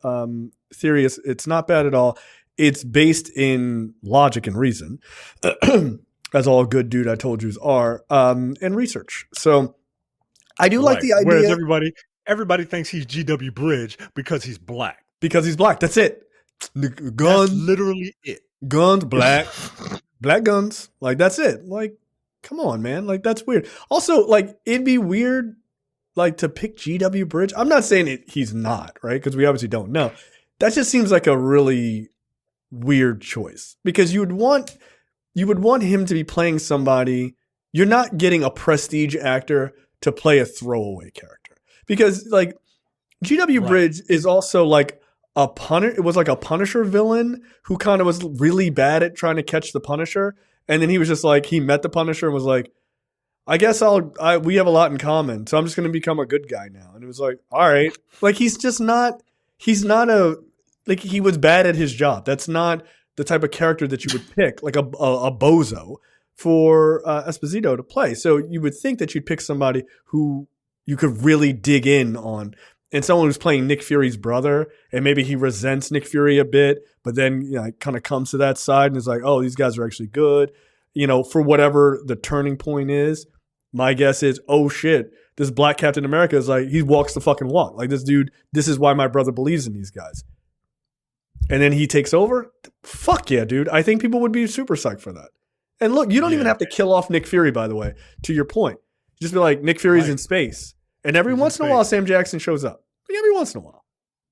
theory. It's not bad at all. It's based in logic and reason, as all good "Dude, I told yous" are, and research. So I do like the idea. Whereas everybody thinks he's GW Bridge because he's black. That's it. Guns. That's literally it. Guns, black guns. Like, that's it. Like, come on, man. Like, that's weird. Also, like, it'd be weird, like, to pick GW Bridge. I'm not saying he's not, right? Because we obviously don't know. That just seems like a really weird choice. Because you would want him to be playing somebody. You're not getting a prestige actor to play a throwaway character. Because, like, GW Bridge is also like it was like a Punisher villain who kind of was really bad at trying to catch the Punisher. And then he was just like, he met the Punisher and was like, I guess we have a lot in common. So I'm just going to become a good guy now. And it was like, all right. Like, he was bad at his job. That's not the type of character that you would pick, like a bozo for Esposito to play. So you would think that you'd pick somebody who you could really dig in on, and someone who's playing Nick Fury's brother, and maybe he resents Nick Fury a bit, but then, you know, kind of comes to that side and is like, oh, these guys are actually good, you know, for whatever the turning point is. My guess is, oh shit, this Black Captain America is like, he walks the fucking walk. Like, this dude, this is why my brother believes in these guys. and then he takes over. Fuck yeah, dude. I think people would be super psyched for that. And look, you don't even have to kill off Nick Fury, by the way, to your point. Just be like, Nick Fury's in space. And every once in a while, Sam Jackson shows up. Every once in a while.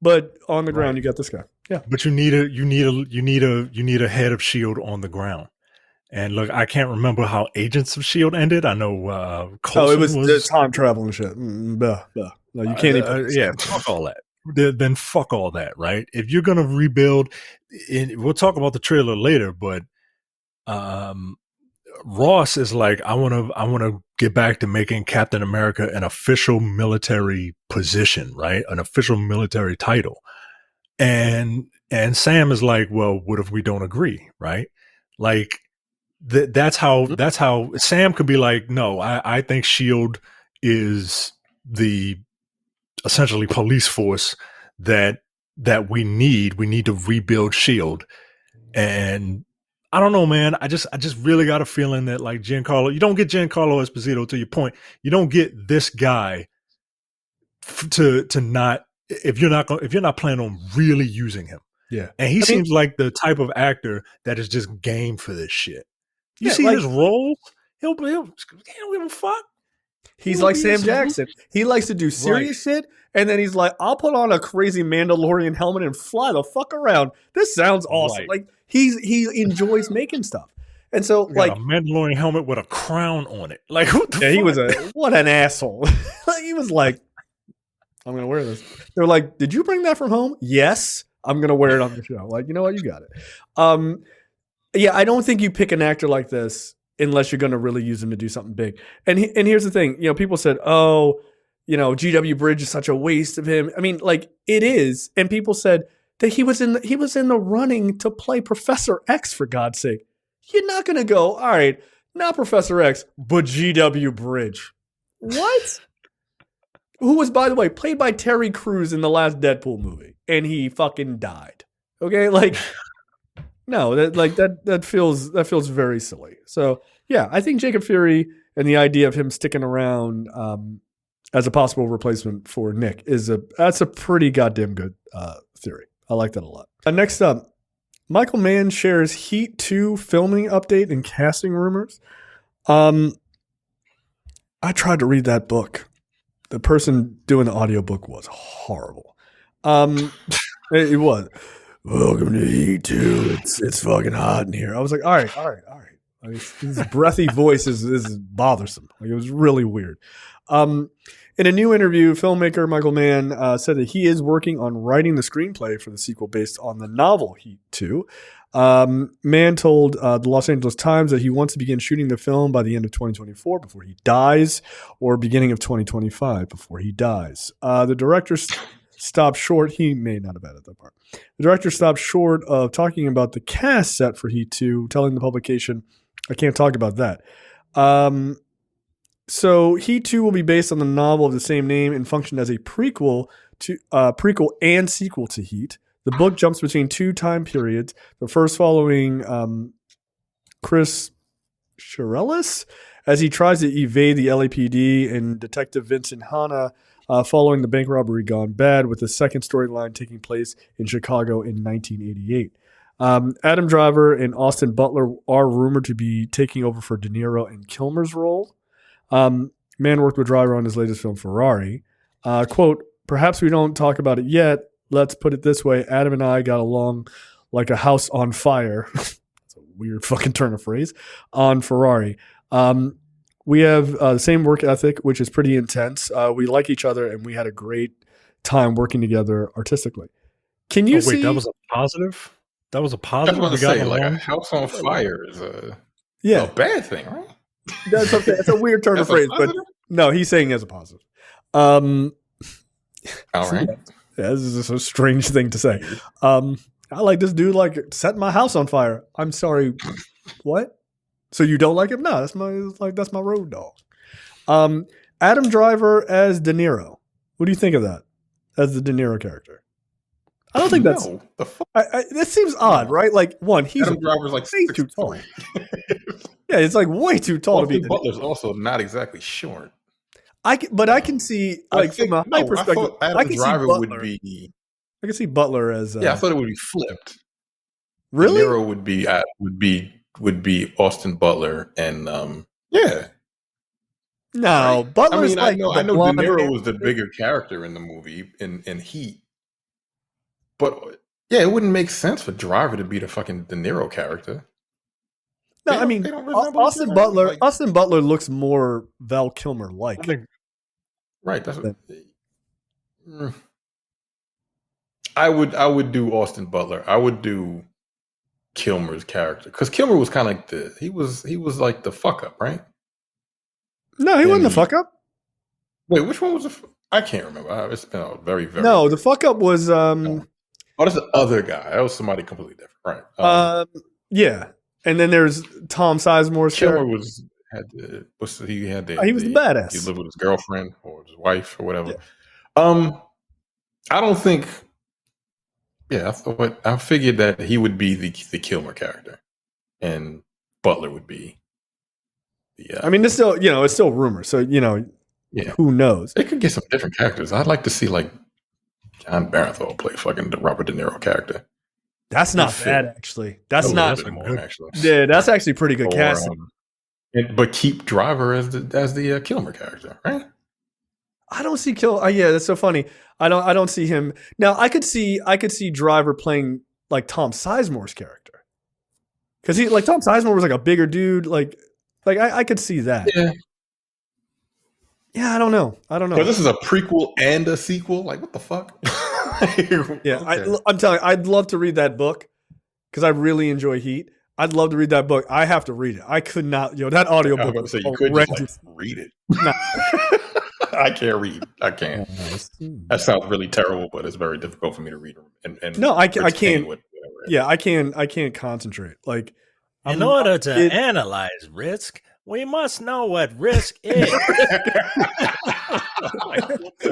But on the ground, you got this guy. Yeah. But you need a head of S.H.I.E.L.D. on the ground. And look, I can't remember how Agents of S.H.I.E.L.D. ended. I know Coulson it was time travel and shit. No, you can't even. Fuck all that. Then fuck all that, right? If you're going to rebuild, we'll talk about the trailer later, but Ross is like, I want to get back to making Captain America an official military position, right? An official military title. And Sam is like, well, what if we don't agree, right? Like that's how Sam could be like, no, I think S.H.I.E.L.D. is the essentially police force that we need to rebuild S.H.I.E.L.D. And I don't know, man. I just really got a feeling that like Giancarlo, you don't get Giancarlo Esposito, to your point. You don't get this guy to not, if you're not planning on really using him. Yeah. And he seems like the type of actor that is just game for this shit. You see his roles, he don't give a fuck. He's like Sam Jackson. He likes to do serious shit, and then he's like, I'll put on a crazy Mandalorian helmet and fly the fuck around. This sounds awesome. Right. Like he enjoys making stuff. And so like a Mandalorian helmet with a crown on it. Like what the fuck? He was what an asshole. He was like, I'm gonna wear this. They're like, did you bring that from home? Yes. I'm gonna wear it on the show. Like, you know what, you got it. Yeah, I don't think you pick an actor like this unless you're going to really use him to do something big. And here's the thing, people said, oh, G.W. Bridge is such a waste of him. I mean, like it is. And people said that he was in the running to play Professor X, for God's sake. You're not going to go, all right, not Professor X, but G.W. Bridge. What? Who was, by the way, played by Terry Crews in the last Deadpool movie. And he fucking died. Okay? Like, no, that feels very silly. So yeah, I think Jacob Fury and the idea of him sticking around as a possible replacement for Nick that's a pretty goddamn good theory. I like that a lot. Next up, Michael Mann shares Heat 2 filming update and casting rumors. I tried to read that book. The person doing the audiobook was horrible. It was. Welcome to Heat 2. It's fucking hot in here. I was like, all right. Like, his breathy voice is bothersome. Like, it was really weird. In a new interview, filmmaker Michael Mann said that he is working on writing the screenplay for the sequel based on the novel Heat 2. Mann told the Los Angeles Times that he wants to begin shooting the film by the end of 2024 before he dies, or beginning of 2025 before he dies. The director stopped short. He may not have added that part. The director stopped short of talking about the cast set for Heat 2, telling the publication, I can't talk about that. So Heat 2 will be based on the novel of the same name and function as a prequel and sequel to Heat. The book jumps between two time periods, the first following Chris Shirelis as he tries to evade the LAPD, and Detective Vincent Hanna following the bank robbery gone bad, with the second storyline taking place in Chicago in 1988. Adam Driver and Austin Butler are rumored to be taking over for De Niro and Kilmer's role. Mann worked with Driver on his latest film, Ferrari. Quote, perhaps we don't talk about it yet. Let's put it this way. Adam and I got along like a house on fire. That's a weird fucking turn of phrase. On Ferrari. We have the same work ethic, which is pretty intense. We like each other, and we had a great time working together artistically. Can you see? That was a positive? That was a positive? I was going to say, like, a house on fire is a bad thing, right? That's okay. It's a weird turn of phrase, but no, he's saying as a positive. All right. Yeah, this is just a strange thing to say. I like this dude, like, setting my house on fire. I'm sorry. What? So you don't like him? No, that's my road dog. Adam Driver as De Niro. What do you think of that as the De Niro character? I don't think that's. The fuck? That seems odd, right? Like, one, he's Adam Driver's like way too tall. Yeah, it's like way too tall to be. Butler's also not exactly short. But I can see, like, from a high perspective, Adam Driver would be I can see Butler as. Yeah, I thought it would be flipped. Really? De Niro would be Austin Butler, and yeah. No, right? Butler's I know De Niro was the hair. bigger character in the movie in Heat, but yeah, it wouldn't make sense for Driver to be the fucking De Niro character. No, I mean Austin Butler. Like, Austin Butler looks more Val Kilmer like. Right. That's what. I would do Austin Butler. I would do Kilmer's character because Kilmer was kind of like he was like the fuck up, right? No, he wasn't the fuck up. Wait, which one was I can't remember. It's been a very No, the fuck up was oh, that's the other guy. That was somebody completely different, right? Yeah, and then there's Tom Sizemore's Kilmer character. he was the badass. He lived with his girlfriend or his wife or whatever. Yeah. I don't think. Yeah, I figured that he would be the Kilmer character, and Butler would be. I mean, it's still rumor, so who knows? They could get some different characters. I'd like to see like John Barenthal play fucking the Robert De Niro character. That's not bad, actually. That's not more, actually. Yeah, that's actually pretty good casting. But keep Driver as the Kilmer character, right? I don't see yeah, that's so funny. I don't see him now. I could see Driver playing like Tom Sizemore's character because Tom Sizemore was like a bigger dude. Like I could see that. Yeah, I don't know. But this is a prequel and a sequel. Like, what the fuck? Yeah, okay. I'm telling you, I'd love to read that book because I really enjoy Heat. I'd love to read that book. I have to read it. I could not. That audiobook. I was say you could just read it. No. I can't read. I can't. That sounds really terrible, but it's very difficult for me to read. And no, I can't. Yeah, I can't concentrate. Like, in order to analyze risk, we must know what risk is.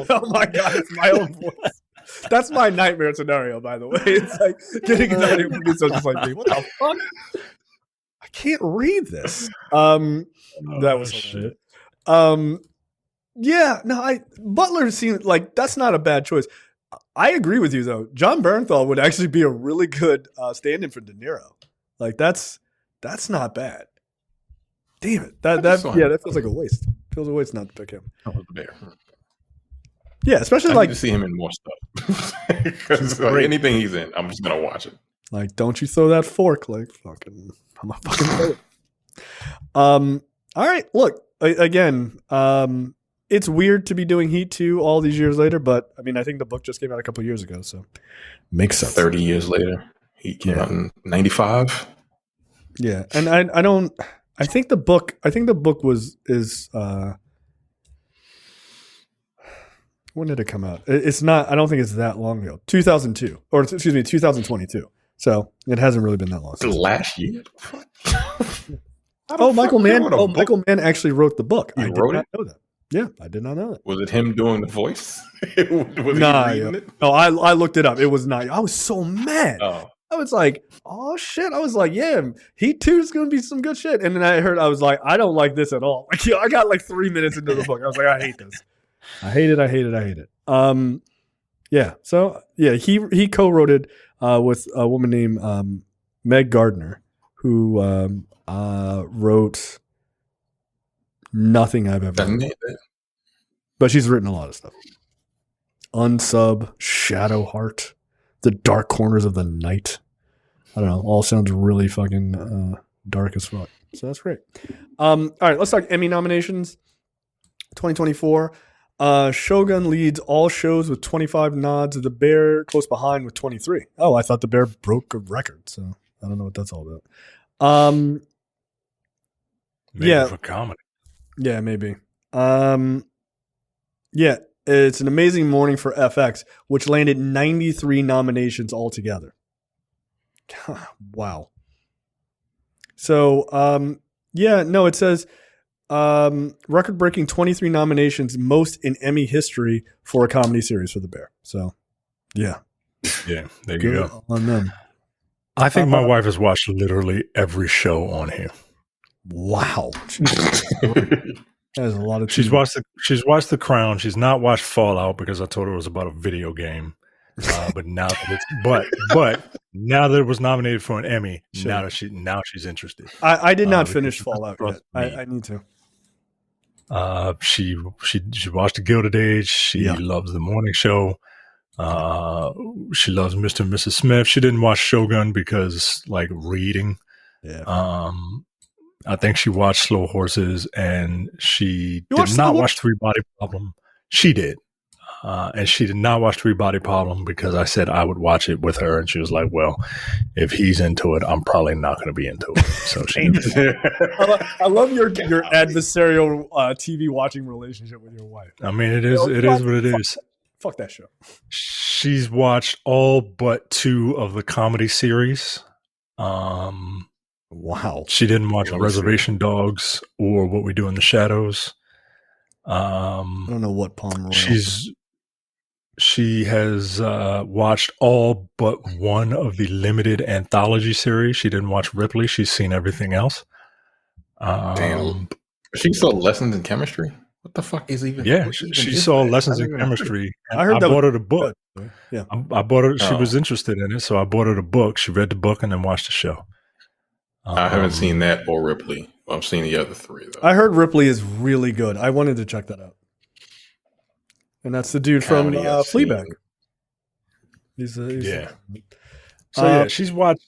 Oh my god, it's my own voice. That's my nightmare scenario, by the way. It's like getting an audio producer just like me. What the fuck? I can't read this. That was shit. Yeah, no, Butler seemed like that's not a bad choice. I agree with you though. John Barenthal would actually be a really good stand-in for De Niro. Like that's not bad. Damn it. That feels like a waste. Feels a waste not to pick him. Yeah, especially I like need to see him in more stuff. Because anything he's in, I'm just gonna watch it. Like, don't you throw that fork? Like, fucking, I'm a fucking throw it. All right, look again. It's weird to be doing Heat 2 all these years later, but I mean, I think the book just came out a couple years ago, so makes sense. 30 years later, Heat came out in 95. Yeah, and I don't. I think the book is. When did it come out? It's not. I don't think it's that long ago. 2002, or excuse me, 2022. So it hasn't really been that long. Last year. Michael Mann. Michael Mann actually wrote the book. I did not know that. Yeah, I did not know that. Was it him doing the voice? Was nah, he reading it? No, I looked it up. It was not. I was so mad. Oh. I was like, oh shit. I was like, yeah, Heat 2 is going to be some good shit. And then I was like, I don't like this at all. Like, I got like 3 minutes into the book. I was like, I hate this. I hate it. Yeah. So yeah, he co-wrote it with a woman named Meg Gardner, who wrote nothing I've ever read. But she's written a lot of stuff. Unsub, Shadowheart, The Dark Corners of the Night. I don't know. All sounds really fucking dark as fuck. So that's great. All right, let's talk Emmy nominations. 2024. Shogun leads all shows with 25 nods. The Bear close behind with 23. Oh, I thought The Bear broke a record, so I don't know what that's all about. Maybe for comedy. Yeah, maybe. Yeah, it's an amazing morning for FX, which landed 93 nominations altogether. Wow. So, it says record-breaking 23 nominations, most in Emmy history for a comedy series for The Bear. So, yeah. Yeah, there you go. On them. I think my wife has watched literally every show on here. Wow. That is a lot of She's watched The Crown. She's not watched Fallout because I told her it was about a video game. But now that now that it was nominated for an Emmy, now she's interested. I did not finish Fallout yet. I need to. She watched The Gilded Age. She loves The Morning Show. She loves Mr. and Mrs. Smith. She didn't watch Shogun because reading. Yeah. I think she watched Slow Horses, and she did not watch Three Body Problem. She did. And she did not watch Three Body Problem because I said I would watch it with her, and she was like, "Well, if he's into it, I'm probably not going to be into it." So she. I love your adversarial TV watching relationship with your wife. I mean, it is what it is. Fuck that show. She's watched all but 2 of the comedy series. Wow. She didn't watch Reservation Dogs or What We Do in the Shadows. I don't know what Palm Royal. She has watched all but 1 of the limited anthology series. She didn't watch Ripley. She's seen everything else. Damn. She saw Lessons in Chemistry. What the fuck is even? Yeah, she saw Lessons in Chemistry. I heard I bought her the book. Yeah, I bought her. She was interested in it, so I bought her the book. She read the book and then watched the show. I haven't seen that or Ripley. I've seen the other 3 though. I heard Ripley is really good. I wanted to check that out. And that's the dude from Fleabag. He's So she's watched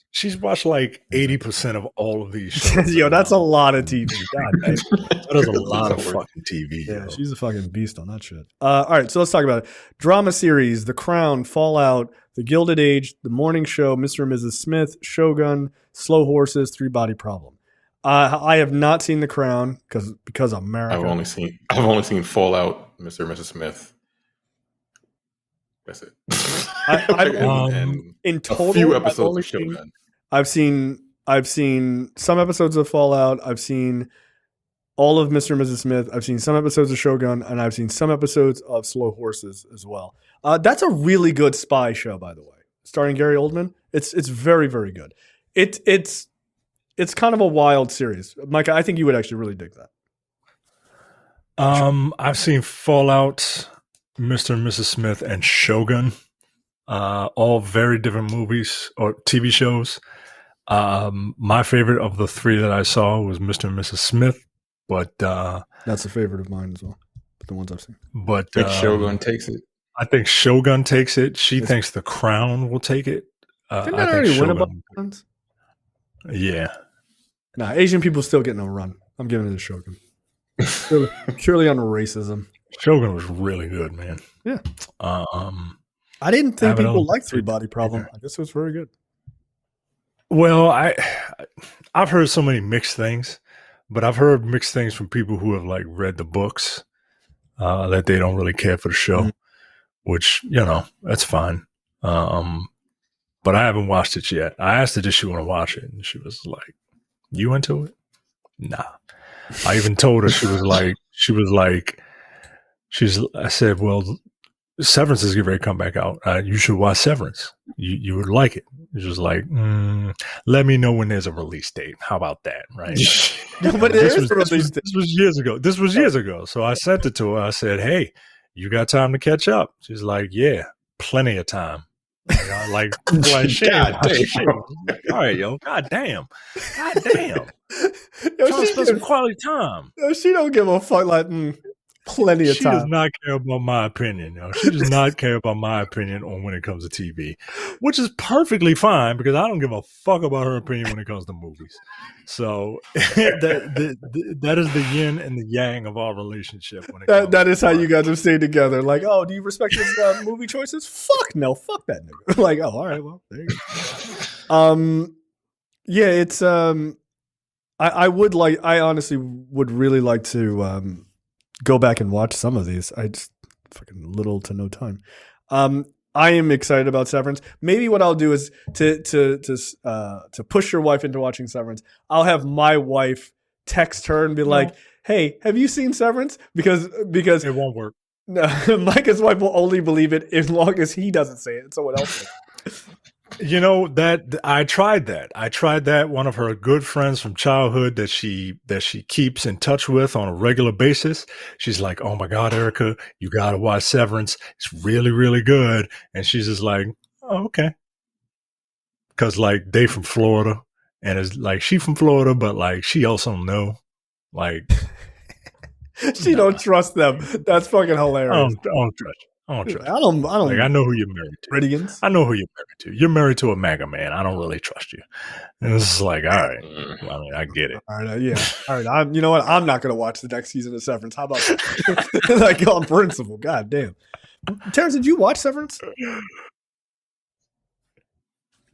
80% of all of these shows. Yo, that's a lot of TV. God, that is a lot of fucking TV. Yeah, she's a fucking beast on that shit. All right, so let's talk about it. Drama series: The Crown, Fallout, The Gilded Age, The Morning Show, Mr. and Mrs. Smith, Shogun, Slow Horses, Three Body Problem. I have not seen The Crown because America. I've only seen Fallout, Mr. and Mrs. Smith. That's it. In total, a few episodes of Shogun. I've seen some episodes of Fallout. I've seen all of Mr. and Mrs. Smith. I've seen some episodes of Shogun, and I've seen some episodes of Slow Horses as well. That's a really good spy show, by the way, starring Gary Oldman. It's very, very good. It's kind of a wild series, Micah. I think you would actually really dig that. I've seen Fallout, Mr. and Mrs. Smith, and Shogun, all very different movies or TV shows. My favorite of the 3 that I saw was Mr. and Mrs. Smith, but that's a favorite of mine as well. The ones I've seen. But I think Shogun takes it. I think Shogun takes it. She thinks The Crown will take it. Didn't I already win a bunch of runs? Yeah. Nah, Asian people still getting a run. I'm giving it to Shogun. Purely on racism. Shogun was really good, man. Yeah. I didn't think people liked Three Body Problem. I guess it was very good. Well, I've heard so many mixed things, but I've heard mixed things from people who have read the books that they don't really care for the show, which that's fine. But I haven't watched it yet. I asked her, "Does she want to watch it?" And she was like, "You into it?" Nah. I even told her I said, "Well, Severance is getting ready to come back out. You should watch Severance. You would like it." She was like, "Let me know when there's a release date. How about that?" Right? But this was years ago. This was years ago. So I sent it to her. I said, "Hey, you got time to catch up?" She's like, "Yeah, plenty of time." Shit. All right, yo. God damn. Yo, trying to spend some quality time. Yo, she don't give a fuck. Plenty of time. She does not care about my opinion. Yo. She does not care about my opinion on when it comes to TV, which is perfectly fine because I don't give a fuck about her opinion when it comes to movies. So that is the yin and the yang of our relationship. When that is how you guys have stayed together. Do you respect his movie choices? Fuck no, fuck that nigga. All right, well, there you go. Yeah, it's I honestly would really like to go back and watch some of these. I just fucking little to no time. I am excited about Severance. Maybe what I'll do is to push your wife into watching Severance. I'll have my wife text her and be like, "Hey, have you seen Severance?" Because it won't work. No, Micah's wife will only believe it as long as he doesn't say it and someone else says it. You know that I tried that. I tried that. One of her good friends from childhood that she keeps in touch with on a regular basis. She's like, "Oh my God, Erica, you gotta watch Severance. It's really, really good." And she's just like, "Oh, okay," because like they from Florida, and it's like she from Florida, but like she also know, like She don't trust them. That's fucking hilarious. I don't trust you. I don't trust you. I don't. Like I know who you're married to. Ridians. I know who you're married to. You're married to a MAGA man. I don't really trust you. And it's just like, all right. I mean, I get it. All right, yeah. All right, you know what? I'm not going to watch the next season of Severance. How about that? Like on principle. God damn. Terrence, did you watch Severance?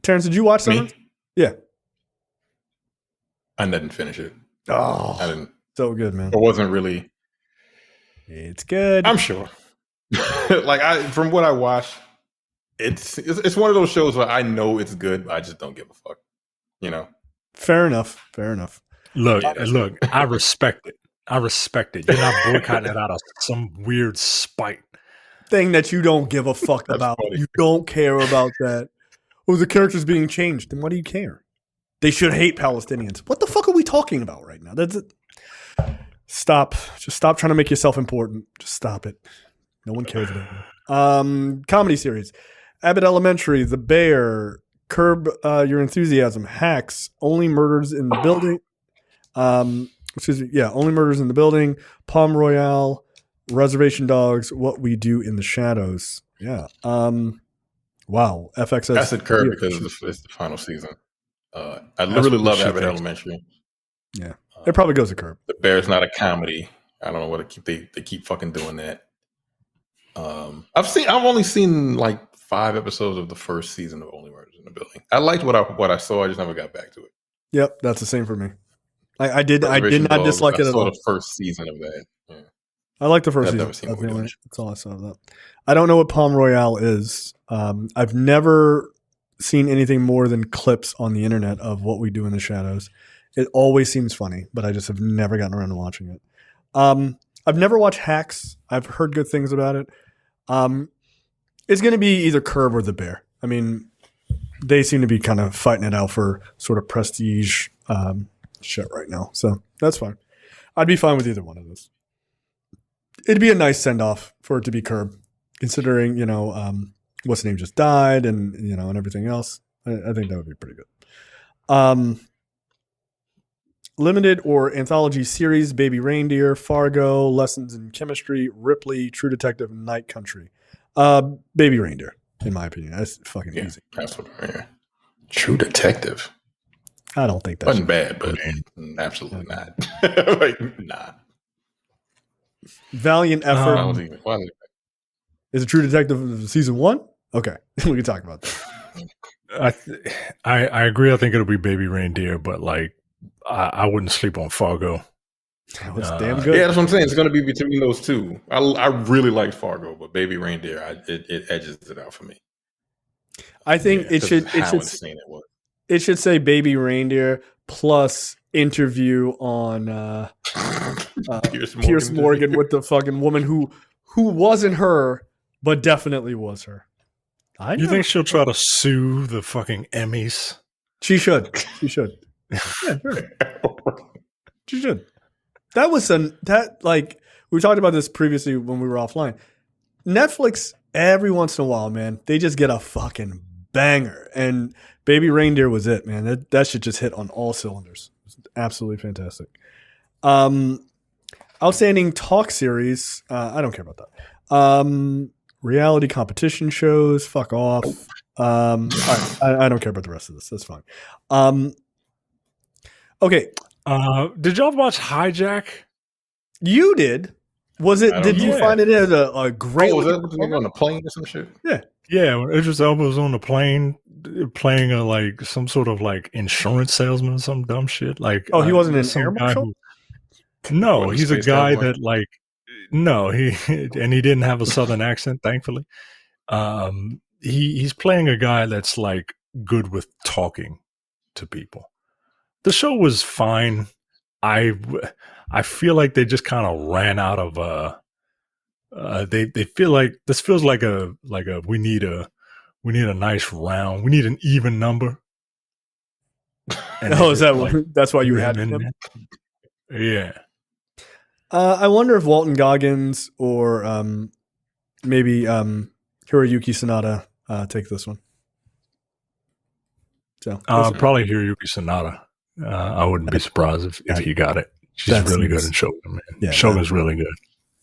Terrence, did you watch Severance? Me? Yeah. I didn't finish it. Oh, I didn't. So good, man. It wasn't really. It's good. I'm sure. From what I watched, it's one of those shows where I know it's good, but I just don't give a fuck. You know. Fair enough. Look, I respect it. You're not boycotting it out of some weird spite. Thing that you don't give a fuck about. Funny. You don't care about that. Oh, the character's being changed. Then why do you care? They should hate Palestinians. What the fuck are we talking about right now? That's it. Stop. Just stop trying to make yourself important. Just stop it. No one cares about it. Comedy series. Abbott Elementary, The Bear, Curb Your Enthusiasm, Hacks, Only Murders in the Building. Only Murders in the Building, Palm Royale, Reservation Dogs, What We Do in the Shadows. Yeah. Wow. FXS. I said Curb because it's the final season. I literally love Abbott Elementary. Yeah. It probably goes to Curb. The Bear's not a comedy. I don't know what they keep fucking doing that. I've only seen like 5 episodes of the first season of Only Murders in the Building. I liked what I saw. I just never got back to it. Yep, that's the same for me. I did not dislike it at all. I saw the first season of that. Yeah. I like the first season. That's all I saw of that. I don't know what Palm Royale is. I've never seen anything more than clips on the internet of What We Do in the Shadows. It always seems funny, but I just have never gotten around to watching it. I've never watched Hacks. I've heard good things about it. It's going to be either Curb or The Bear. I mean, they seem to be kind of fighting it out for sort of prestige shit right now. So that's fine. I'd be fine with either one of those. It'd be a nice send-off for it to be Curb, considering, what's his name just died and, and everything else. I think that would be pretty good. Limited or anthology series, Baby Reindeer, Fargo, Lessons in Chemistry, Ripley, True Detective, Night Country. Baby Reindeer, in my opinion. That's fucking easy. True Detective. I don't think that wasn't bad, but absolutely not. Nah. Valiant effort. Is it True Detective season 1? Okay, we can talk about that. I agree. I think it'll be Baby Reindeer, but like I wouldn't sleep on Fargo. That was damn good. Yeah, that's what I'm saying. It's going to be between those two. I really like Fargo, but Baby Reindeer, it edges it out for me. I think it should say Baby Reindeer plus interview on Pierce Morgan with the fucking woman who wasn't her, but definitely was her. You think she'll try to sue the fucking Emmys? She should. Yeah, sure. She should. We talked about this previously when we were offline. Netflix, every once in a while, man, they just get a fucking banger. And Baby Reindeer was it, man. That should just hit on all cylinders. It was absolutely fantastic. Outstanding talk series. I don't care about that. Reality competition shows. Fuck off. All right, I don't care about the rest of this. That's fine. Okay. Did y'all watch Hijack? You did. Was it? Did you find it as a great? Was that on the plane or some shit? Yeah. Yeah. Idris Elba was on the plane playing some sort of insurance salesman or some dumb shit. He wasn't in Air Marshal? No, he's a guy that he didn't have a Southern accent, thankfully. He's playing a guy that's good with talking to people. The show was fine. I feel like they just kind of ran out of they feel like this feels like a we need We need a nice round. We need an even number. And is that that's why you had him? Yeah. I wonder if Walton Goggins or maybe Hiroyuki Sanada take this one. So probably Hiroyuki Sanada. I wouldn't be surprised if he got it. She's really good in Shogun, man. Yeah, Shogun's really good.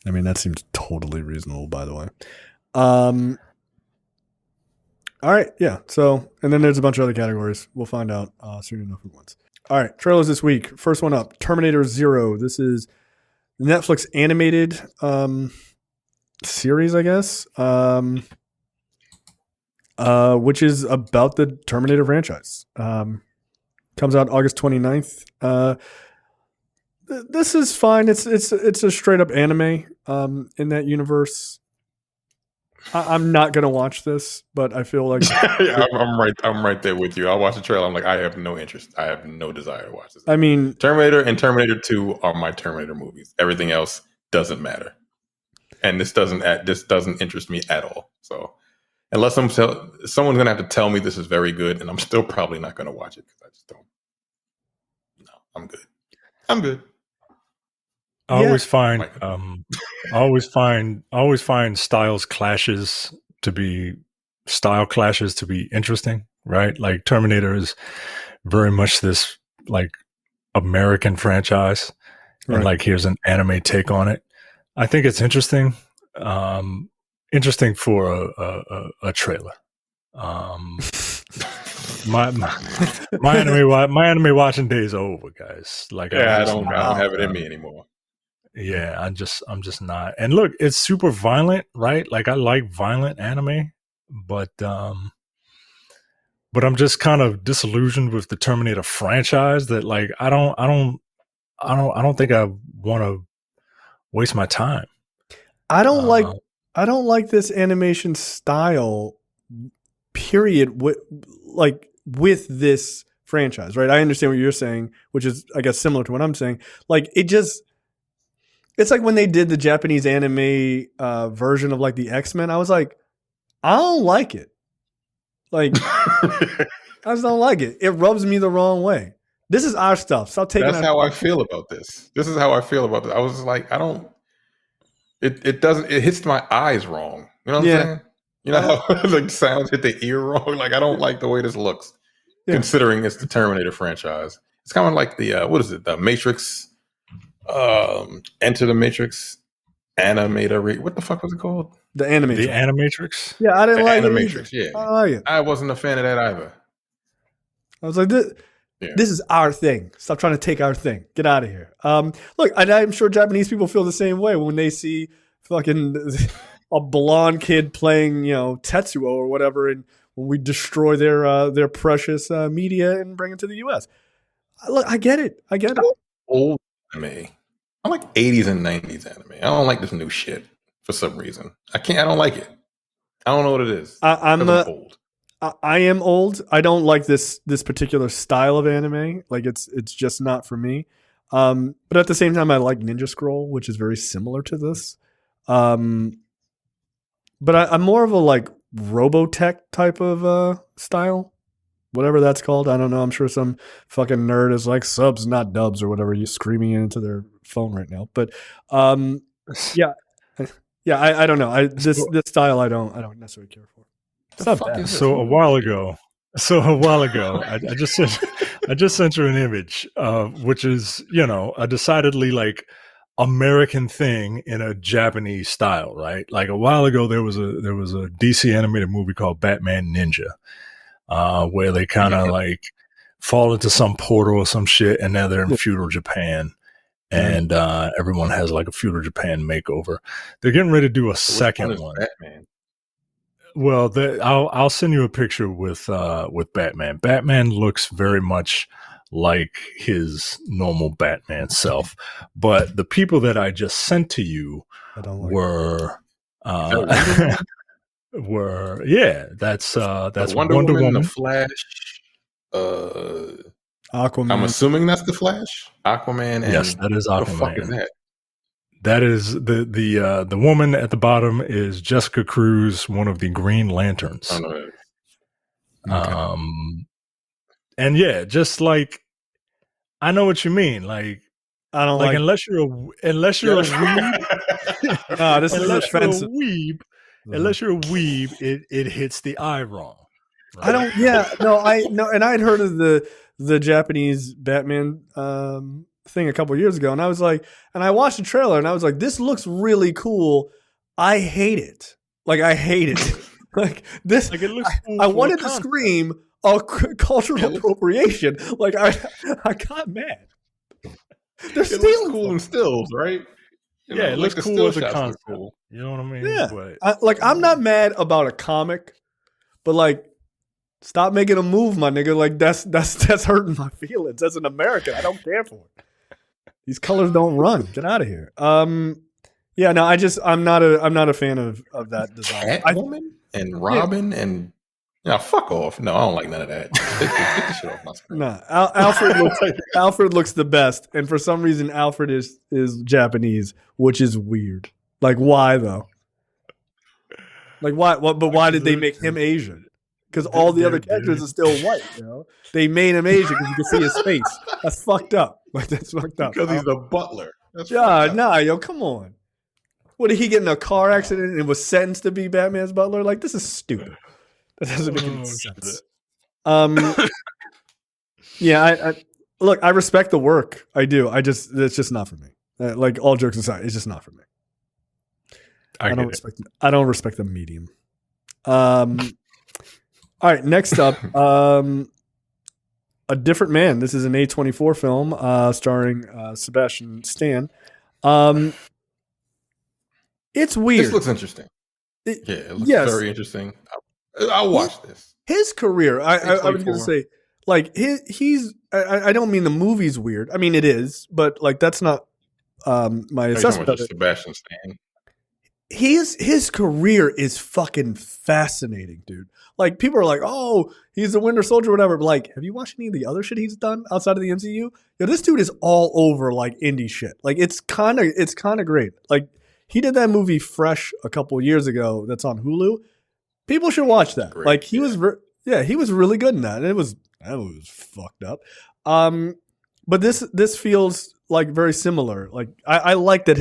I mean, that seems totally reasonable, by the way. All right, yeah. So, and then there's a bunch of other categories. We'll find out soon enough who wins. All right, trailers this week. First one up, Terminator Zero. This is the Netflix animated series, I guess, which is about the Terminator franchise. Comes out August 29th. This is fine. It's a straight up anime in that universe. I'm not gonna watch this, but I feel like I'm right there with you. I'll watch the trailer. I'm like, I have no interest. I have no desire to watch this. I mean, Terminator and Terminator 2 are my Terminator movies. Everything else doesn't matter, and this doesn't interest me at all. So, unless someone's gonna have to tell me this is very good, and I'm still probably not gonna watch it because I just don't. No, I'm good. I'm good. I always find style clashes to be interesting, right? Like Terminator is very much this like American franchise, and like here's an anime take on it. I think it's interesting, interesting for a trailer. My anime watching days are over, guys. Like I don't have it in me anymore. Yeah, I'm just not. And look, it's super violent, right? Like I like violent anime, but I'm just kind of disillusioned with the Terminator franchise. That like I don't think I want to waste my time. I don't like this animation style. Period. With this franchise, right? I understand what you're saying, which is, I guess, similar to what I'm saying. Like it's like when they did the Japanese anime version of like the X-Men. I was like, I don't like it. Like, I just don't like it. It rubs me the wrong way. This is our stuff. Stop taking. That's how I feel about this. This is how I feel about this. I was like, I don't. It doesn't. It hits my eyes wrong. You know what I'm saying? You know how the sounds hit the ear wrong. Like I don't like the way this looks. Yeah. Considering it's the Terminator franchise, it's kind of like the what is it? The Matrix. Enter the Matrix Animator. What the fuck was it called? The Animatrix. The Animatrix. Yeah, I didn't like Animatrix. Yeah, I like it. I wasn't a fan of that either. I was like, this is our thing. Stop trying to take our thing. Get out of here. Look, and I'm sure Japanese people feel the same way when they see fucking a blonde kid playing, Tetsuo or whatever, and when we destroy their precious media and bring it to the U.S. Look, I get it. Old anime. I like 80s and 90s anime. I don't like this new shit for some reason. I don't like it. I don't know what it is. I'm old. I am old. I don't like this particular style of anime. Like it's just not for me. But at the same time, I like Ninja Scroll, which is very similar to this. But I'm more of a like Robotech type of style. Whatever that's called. I don't know. I'm sure some fucking nerd is like subs, not dubs or whatever. You screaming into their phone right now. But yeah. I don't know. This style I don't necessarily care for. It's not bad. So a while ago, I just sent you an image, which is a decidedly like American thing in a Japanese style, right? Like a while ago, there was a DC animated movie called Batman Ninja. Where they kind of like fall into some portal or some shit, and now they're in feudal Japan, and everyone has like a feudal Japan makeover. They're getting ready to do a second one. Batman? Well, I'll send you a picture with Batman. Batman looks very much like his normal Batman self, but the people that I just sent to you were. That's Wonder Woman, the Flash, Aquaman. I'm assuming that's the Flash, Aquaman. And yes, that is Aquaman. What the fuck is that? That is the woman at the bottom is Jessica Cruz, one of the Green Lanterns. Okay. And yeah, just like I know what you mean. Like I don't like unless you're a weeb, this is offensive. Unless you're a weeb, it hits the eye wrong. Right? I don't. Yeah, no, and I'd heard of the Japanese Batman thing a couple years ago, and I was like, and I watched the trailer, and I was like, this looks really cool. I hate it. Like I hate it. Like this. Like it looks. Cool I wanted to scream cultural appropriation. Like I got mad. They're stealing cool in stills, right? It looks cool as a concept. Cool. You know what I mean? Yeah. I'm not mad about a comic, but like, stop making a move, my nigga. Like that's hurting my feelings. As an American, I don't care for it. These colors don't run. Get out of here. Yeah, no, I'm not a fan of that design. Catwoman and Robin and fuck off. No, I don't like none of that. Get the shit off my screen. Nah, Alfred looks the best, and for some reason, Alfred is Japanese, which is weird. Like, why though? Like, why? But why did they make him Asian? Because all the other characters are still white. You know, they made him Asian because you can see his face. That's fucked up. Like that's fucked up. Because he's the butler. Yo, come on. What did he get in a car accident and was sentenced to be Batman's butler? Like this is stupid. That doesn't make any sense. Yeah, I respect the work. I do. It's just not for me. Like all jokes aside, it's just not for me. I don't respect the medium. All right, next up, A Different Man. This is an A24 film starring Sebastian Stan. It's weird. This looks interesting. It looks very interesting. I'll watch this. His career, I was going to say, like he's. I don't mean the movie's weird. I mean it is, but like that's not my assessment of it. Sebastian Stan. His career is fucking fascinating, dude. Like people are like, oh, he's the Winter Soldier, whatever. But like, have you watched any of the other shit he's done outside of the MCU? Yo, this dude is all over like indie shit. Like it's kind of great. Like he did that movie Fresh a couple years ago. That's on Hulu. People should watch that. Great, like he was really good in that. And that was fucked up. But this feels like very similar. Like I like that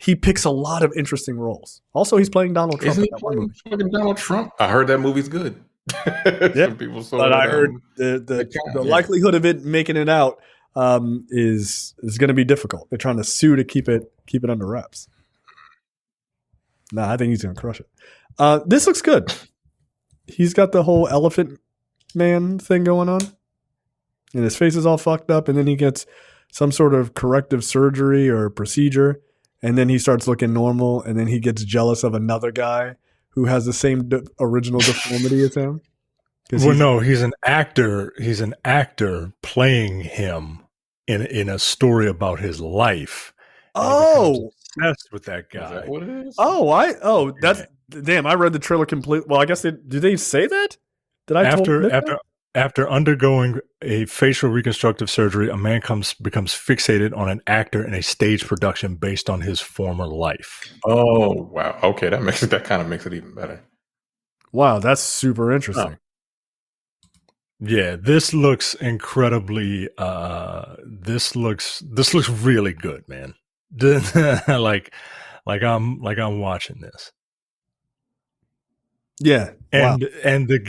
he picks a lot of interesting roles. Also, he's playing Donald Trump. Isn't he playing fucking Donald Trump? I heard that movie's good. Yeah, people saw but I heard the likelihood of it making it out is going to be difficult. They're trying to sue to keep it under wraps. Nah, I think he's going to crush it. This looks good. He's got the whole elephant man thing going on, and his face is all fucked up, and then he gets some sort of corrective surgery or procedure. And then he starts looking normal, and then he gets jealous of another guy who has the same original deformity as him. Well, no, he's an actor. He's an actor playing him in a story about his life. Oh, obsessed with that guy. Is that what it is? That's damn. I read the trailer completely. Well, I guess did they say that? Did I After undergoing a facial reconstructive surgery, a man becomes fixated on an actor in a stage production based on his former life. Oh wow! Okay, that kind of makes it even better. Wow, that's super interesting. Yeah, this looks incredibly. This looks really good, man. like I'm watching this. Yeah, and the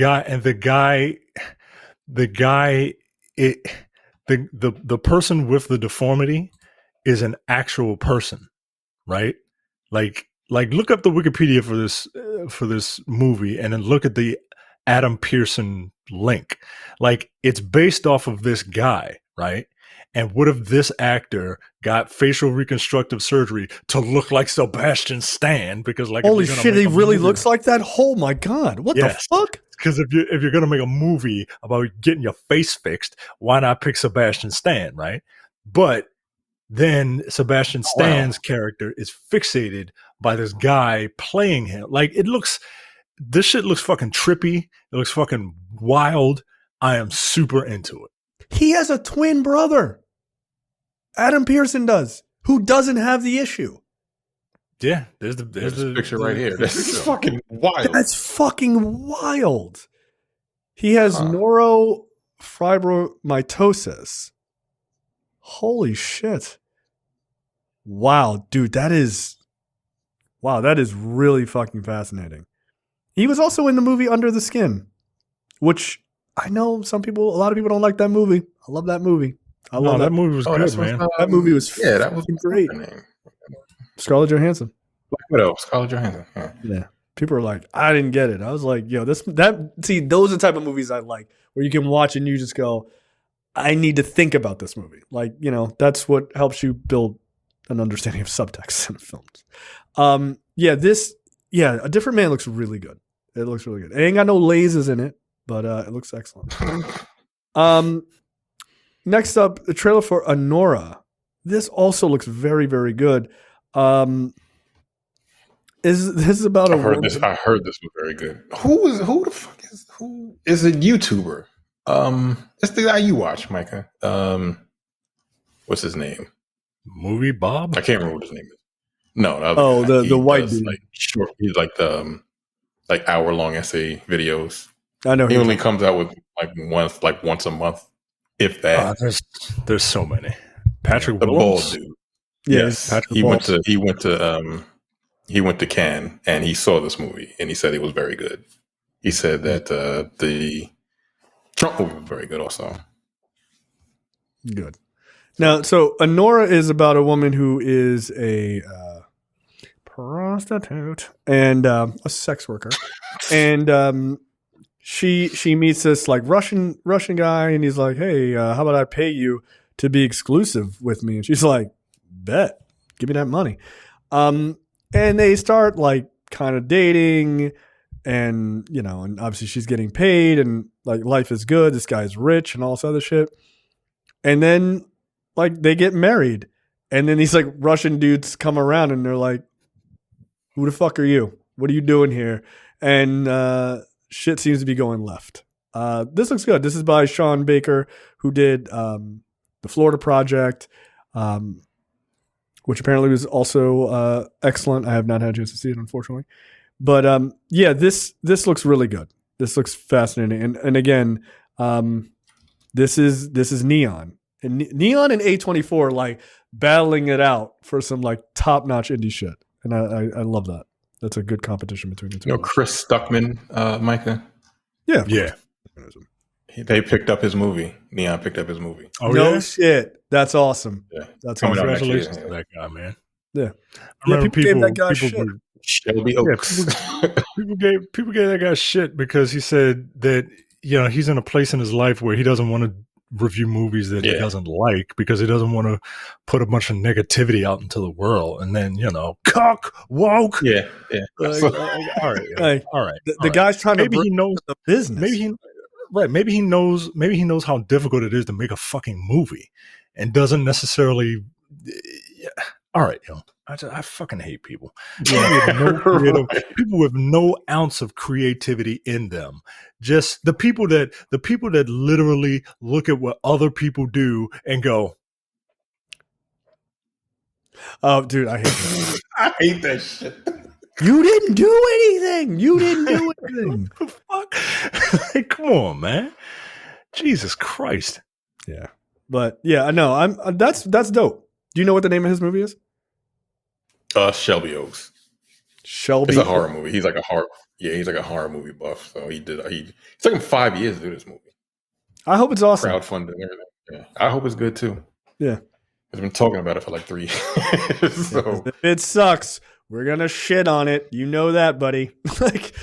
person with the deformity is an actual person, right? Like look up the Wikipedia for this movie and then look at the Adam Pearson link. Like it's based off of this guy, right? And what if this actor got facial reconstructive surgery to look like Sebastian Stan? Because like, holy shit, he really looks like that. Oh my god, what the fuck? Because if you're gonna make a movie about getting your face fixed, why not pick Sebastian Stan, right? But then Sebastian Stan's character is fixated by this guy playing him. Like this shit looks fucking trippy. It looks fucking wild. I am super into it. He has a twin brother. Adam Pearson does, who doesn't have the issue. Yeah, there's the picture right here. This is fucking wild. That's fucking wild. He has neurofibromatosis. Holy shit. Wow, dude, that is really fucking fascinating. He was also in the movie Under the Skin, which I know a lot of people don't like that movie. I love that movie. That movie was good, man. That movie was that was great. Scarlett Johansson. Black Widow, Scarlett Johansson. Yeah. People are like, I didn't get it. I was like, yo, those are the type of movies I like, where you can watch and you just go, I need to think about this movie. Like, that's what helps you build an understanding of subtext in films. A Different Man looks really good. It looks really good. It ain't got no lasers in it, but it looks excellent. Next up, the trailer for Anora. This also looks very, very good. This is about I heard this was very good. Who is a YouTuber? It's the guy you watch, Micah. What's his name? Movie Bob? I can't remember what his name is. No, the white dude. Like short. He's like the hour-long essay videos. I know he only comes out with once a month, if that. There's so many. Patrick the Williams? bald dude. Yeah, yes, he went to Cannes and he saw this movie and he said it was very good. He said that the Trump movie was very good also. Good. Now, so Anora is about a woman who is a prostitute and a sex worker, and she meets this like Russian guy, and he's like, "Hey, how about I pay you to be exclusive with me?" And she's like, "Bet, give me that money." And they start like kind of dating, and and obviously she's getting paid, and like life is good. This guy's rich, and all this other shit, and then like they get married, and then these like Russian dudes come around, and they're like, "Who the fuck are you? What are you doing here?" And shit seems to be going left. This looks good. This is by Sean Baker, who did the Florida Project, which apparently was also excellent. I have not had a chance to see it, unfortunately. But this looks really good. This looks fascinating. And again, this is Neon. And Neon and A24 like battling it out for some like top-notch indie shit. And I love that. That's a good competition between the two. Chris Stuckman, Micah? Yeah. Yeah. They picked up his movie. Neon picked up his movie. Oh, no shit. That's awesome. Yeah. That's awesome. Congratulations to that guy, man. Yeah. People gave that guy shit. Shelby Oaks. People gave that guy shit because he said that he's in a place in his life where he doesn't want to review movies that he doesn't like because he doesn't want to put a bunch of negativity out into the world, and then cock woke. Yeah. Like, all right. The guy's trying maybe to he knows the business. Maybe he knows how difficult it is to make a fucking movie, and doesn't necessarily. All right, I fucking hate people. People with no ounce of creativity in them. Just the people that literally look at what other people do and go, "Oh, dude, I hate that. I hate that shit." You didn't do anything. Fuck. Like, come on, man. Jesus Christ. Yeah, but yeah, I know. That's dope. Do you know what the name of his movie is? Shelby Oaks. Shelby. It's a horror movie. He's like a horror movie buff. So it took him 5 years to do this movie. I hope it's awesome. Crowdfunded and everything. Yeah. I hope it's good too. Yeah. I've been talking about it for like 3 years. So if it sucks, we're gonna shit on it. You know that, buddy. Like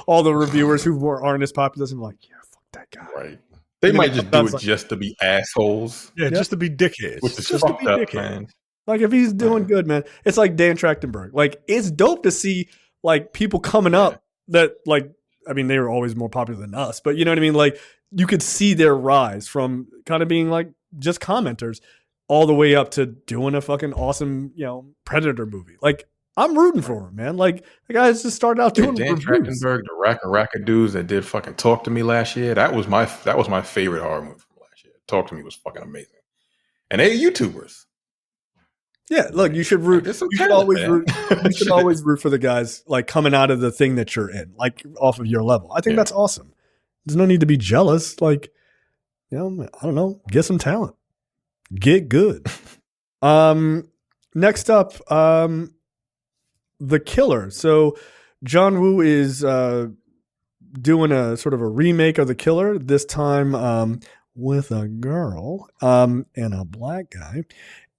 all the reviewers who aren't as popular, I'm like, yeah, fuck that guy. Right. They might just do it just to be assholes. Yeah, just to be dickheads. Which is just fucked to be up, dickheads. man. Like if he's doing good, man, it's like Dan Trachtenberg. Like it's dope to see like people coming up that like, I mean, they were always more popular than us, but you know what I mean? Like you could see their rise from kind of being like just commenters all the way up to doing a fucking awesome, Predator movie. Like I'm rooting for him, man. Like the guys just started out doing Dan Trachtenberg, the rack of dudes that did fucking Talk to Me last year. That was my favorite horror movie from last year. Talk to Me was fucking amazing. And they're YouTubers. Yeah, look, you should root. You should always root for the guys like coming out of the thing that you're in, like off of your level. I think that's awesome. There's no need to be jealous. Like, I don't know. Get some talent. Get good. Next up, The Killer. So John Woo is doing a sort of a remake of The Killer, this time with a girl and a black guy.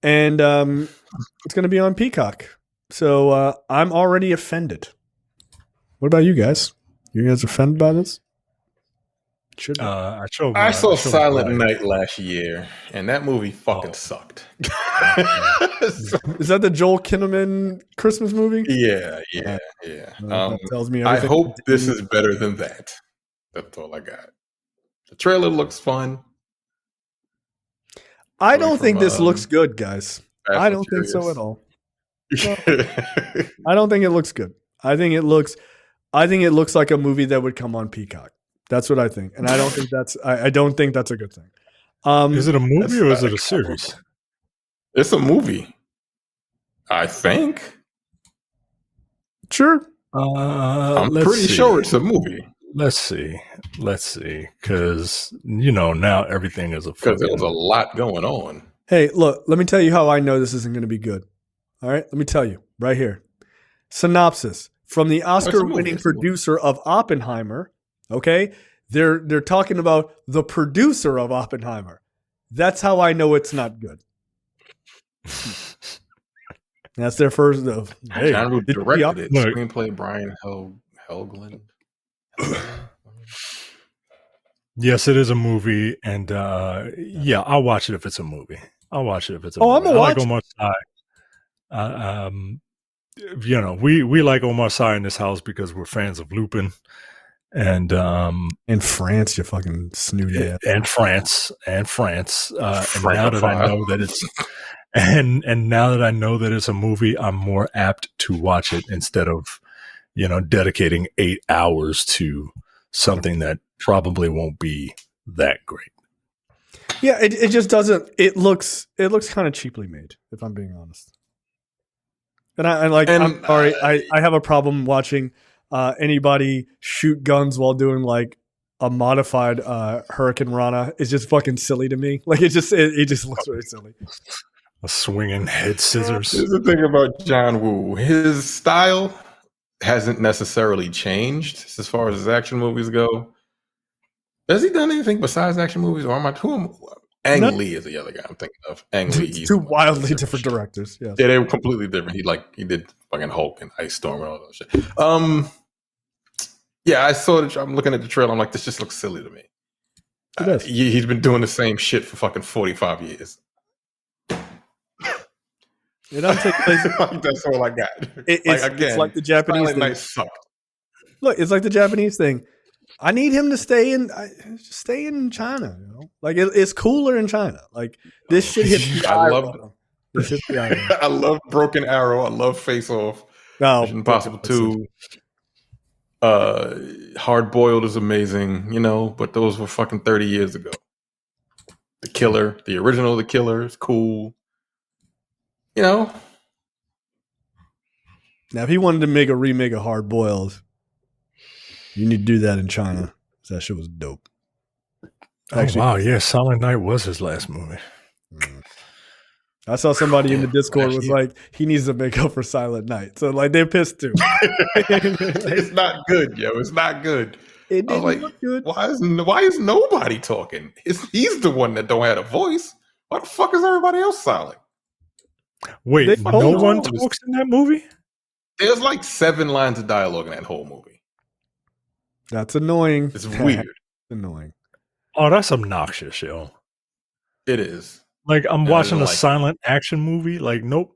And it's going to be on Peacock. So I'm already offended. What about you guys? You guys offended by this? Should be. I saw Silent Night last year, and that movie fucking sucked. Is that the Joel Kinnaman Christmas movie? Yeah. That tells me I everything. hope this is better than that. That's all I got. The trailer looks fun. I don't think this looks good, guys. I don't think so at all. No, I don't think it looks good. I think it looks like a movie that would come on Peacock. That's what I think, and I don't think that's. I don't think that's a good thing. Is it a movie or is it a series? It's a movie, I think. Sure. I'm pretty sure it's a movie. Let's see, because now everything is because there was a lot going on. Hey, look, let me tell you how I know this isn't going to be good. All right, let me tell you right here. Synopsis from the Oscar-winning producer of Oppenheimer. Okay, they're talking about the producer of Oppenheimer. That's how I know it's not good. That's their first of. Hey, John Woo directed it. Screenplay Brian Helgeland. Yes, it is a movie, and I'll watch it if it's a movie. I'm gonna watch. watch. Omar Sy. We like Omar Sy in this house because we're fans of Lupin, and in France, you fucking snooty ass. And France. And now that I know that it's and now that I know that it's a movie, I'm more apt to watch it instead of dedicating 8 hours to something that probably won't be that great. Yeah, it just doesn't. It looks kind of cheaply made, if I'm being honest. And I'm sorry, I have a problem watching anybody shoot guns while doing like a modified Hurricane Rana. It's just fucking silly to me. Like it just looks very silly. A swinging head scissors. Here's the thing about John Woo. His style hasn't necessarily changed as far as his action movies go. Has he done anything besides action movies? Or Ang Lee is the other guy I'm thinking of. Ang Lee. Two wildly different directors. Yes. Yeah, they were completely different. He did fucking Hulk and Ice Storm and all that shit. Yeah, I saw it. I'm looking at the trailer. I'm like, this just looks silly to me. He's been doing the same shit for fucking 45 years. It doesn't take place. That's all I got. It's like the Japanese thing. Night sucked. Look, it's like the Japanese thing. I need him to stay in China. Like it's cooler in China. Like this shit hits the eye. I love Broken Arrow. I love Face Off. Mission Impossible 2. Hard Boiled is amazing, but those were fucking 30 years ago. The Killer, the original The Killer is cool. Now if he wanted to make a remake of Hard Boiled, you need to do that in China. That shit was dope. Actually, wow, yeah, Silent Night was his last movie. I saw somebody in the Discord was like, he needs to make up for Silent Night. So like they're pissed too. It's not good, yo. It's not good. It didn't look good. Why is nobody talking? He's the one that don't have a voice. Why the fuck is everybody else silent? Wait, no one talks in that movie? There's like 7 lines of dialogue in that whole movie. That's annoying. It's weird. Annoying. Oh, that's obnoxious, yo. It is. Like I'm watching a silent action movie. Like, nope.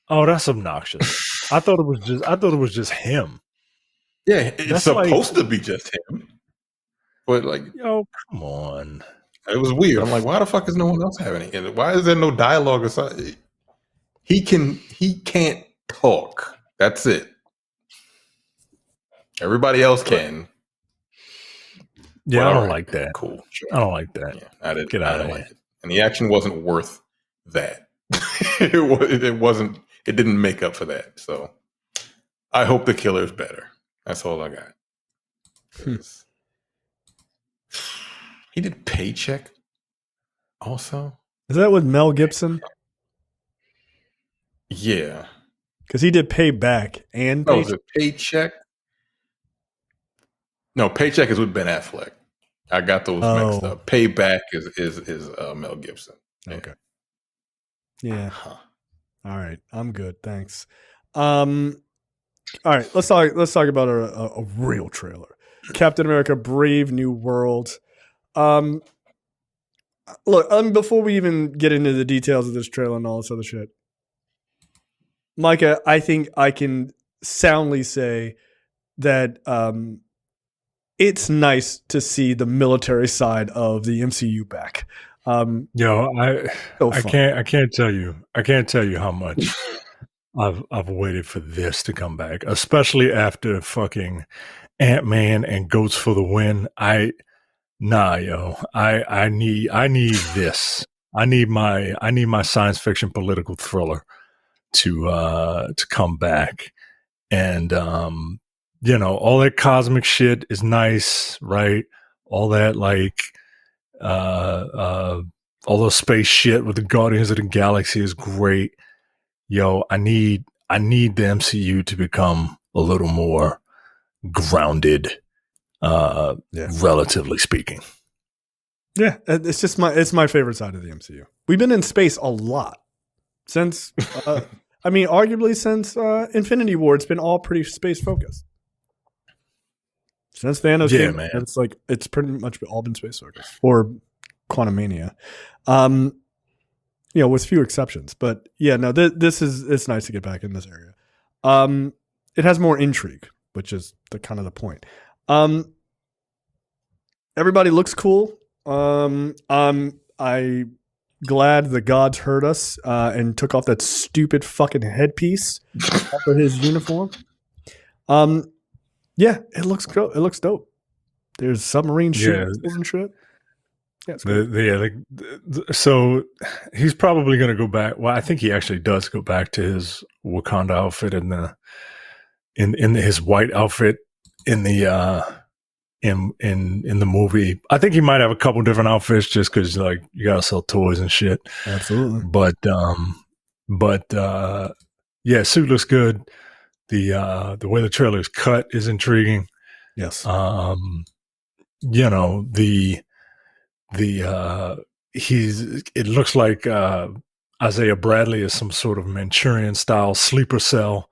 Oh, that's obnoxious. I thought it was just him. Yeah, it's supposed to be just him. But like, yo, come on. It was weird. I'm like, why the fuck is no one else having it? And why is there no dialogue or something? He can't talk. That's it. Everybody else can. Yeah, I don't like that. Cool. Sure. I don't like that. Yeah, I didn't. Get out of here. Like it. And the action wasn't worth that. It wasn't. It didn't make up for that. So I hope The Killer's better. That's all I got. He did Paycheck also. Is that with Mel Gibson? Yeah. Because he did Payback and No, is it Paycheck? No, Paycheck is with Ben Affleck. I got those mixed up. Payback is Mel Gibson. Yeah. Okay. Yeah. Huh. All right. I'm good. Thanks. All right. Let's talk about a real trailer. Captain America: Brave New World. Look, before we even get into the details of this trailer and all this other shit, Micah, I think I can soundly say that it's nice to see the military side of the MCU back. I can't tell you how much I've waited for this to come back, especially after fucking Ant-Man and Goats for the Win. I need this. I need my science fiction political thriller to come back. And all that cosmic shit is nice, right? All that all the space shit with the Guardians of the Galaxy is great. I need the MCU to become a little more grounded, relatively speaking. Yeah, it's my favorite side of the MCU. We've been in space a lot since, arguably since Infinity War. It's been all pretty space focused. Since Thanos came, man. It's pretty much all been space focused, or Quantumania, with few exceptions. But yeah, no, it's nice to get back in this area. It has more intrigue, which is the point. Everybody looks cool. I glad the gods heard us and took off that stupid fucking headpiece off of his uniform. Yeah, it looks cool. It looks dope. There's submarine ships and shit. Yeah, so he's probably going to go back. Well, I think he actually does go back to his Wakanda outfit in his white outfit in the in the movie. I think he might have a couple different outfits just because you gotta sell toys and shit. Absolutely. But suit looks good. The way the trailer is cut is intriguing. Yes. It looks like Isaiah Bradley is some sort of Manchurian style sleeper cell.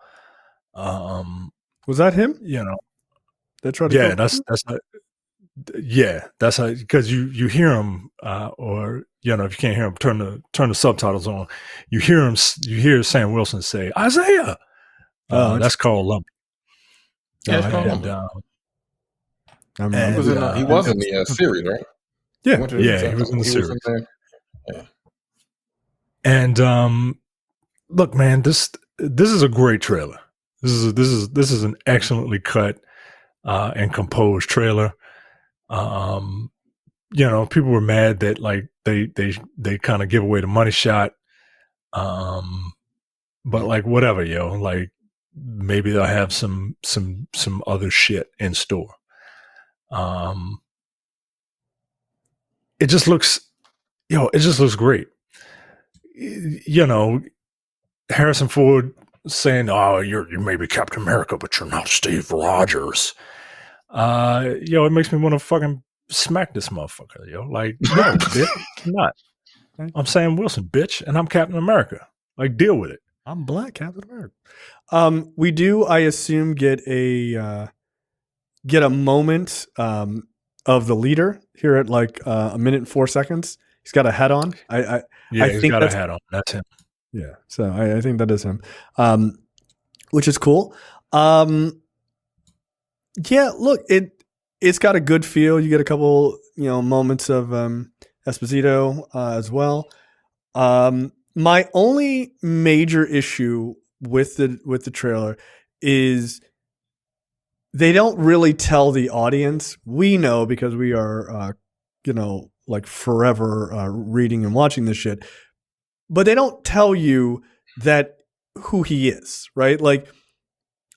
Was that him? That's how, because you hear him, or if you can't hear him, turn the subtitles on. You hear Sam Wilson say Isaiah. That's Carl Lumbly. Yeah, it's Carl Lumbly. He was in the series, right? Yeah, he was in the series. And look, man, this is a great trailer. This is an excellently cut and composed trailer. People were mad that they kind of give away the money shot. But whatever, maybe they'll have some other shit in store. It just looks great. Harrison Ford saying, "Oh, you may be Captain America, but you're not Steve Rogers." It makes me want to fucking smack this motherfucker. No, bitch, I'm not. I'm Sam Wilson, bitch, and I'm Captain America. Deal with it. I'm Black Captain America. We do, I assume, get a moment of the leader here at a minute and 4 seconds. He's got a hat on. He's got a hat on. That's him. Yeah, so I think that is him, which is cool. Yeah, look, it's got a good feel. You get a couple, moments of Esposito as well. My only major issue with the trailer is they don't really tell the audience. We know because we are, forever reading and watching this shit, but they don't tell you that who he is, right?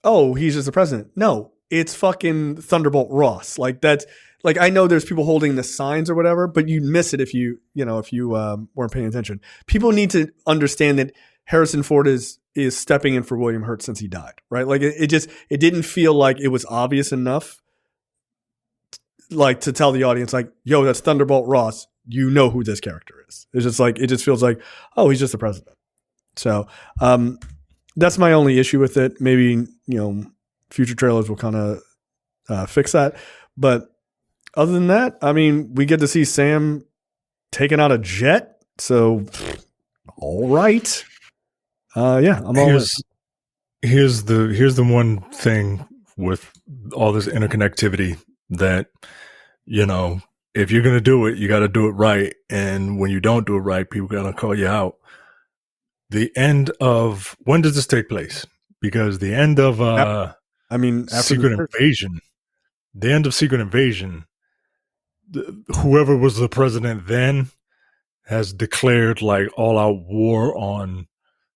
Oh, he's just the president. No, it's fucking Thunderbolt Ross. Like that's like I know there's people holding the signs or whatever, but you miss it if you weren't paying attention. People need to understand that Harrison Ford is stepping in for William Hurt since he died, right? Like it didn't feel like it was obvious enough, like to tell the audience, like, yo, that's Thunderbolt Ross. You know who this character is. It's just like, it just feels like, oh, he's just the president. So that's my only issue with it. Maybe, future trailers will kind of fix that. But other than that, I mean, we get to see Sam taking out a jet. So, all right. Yeah, I'm all in. Here's the one thing with all this interconnectivity that, if you're going to do it, you got to do it right. And when you don't do it right, people are going to call you out. The end of, when does this take place? Because the end of Secret Invasion, the end of Secret Invasion, whoever was the president then has declared like all out war on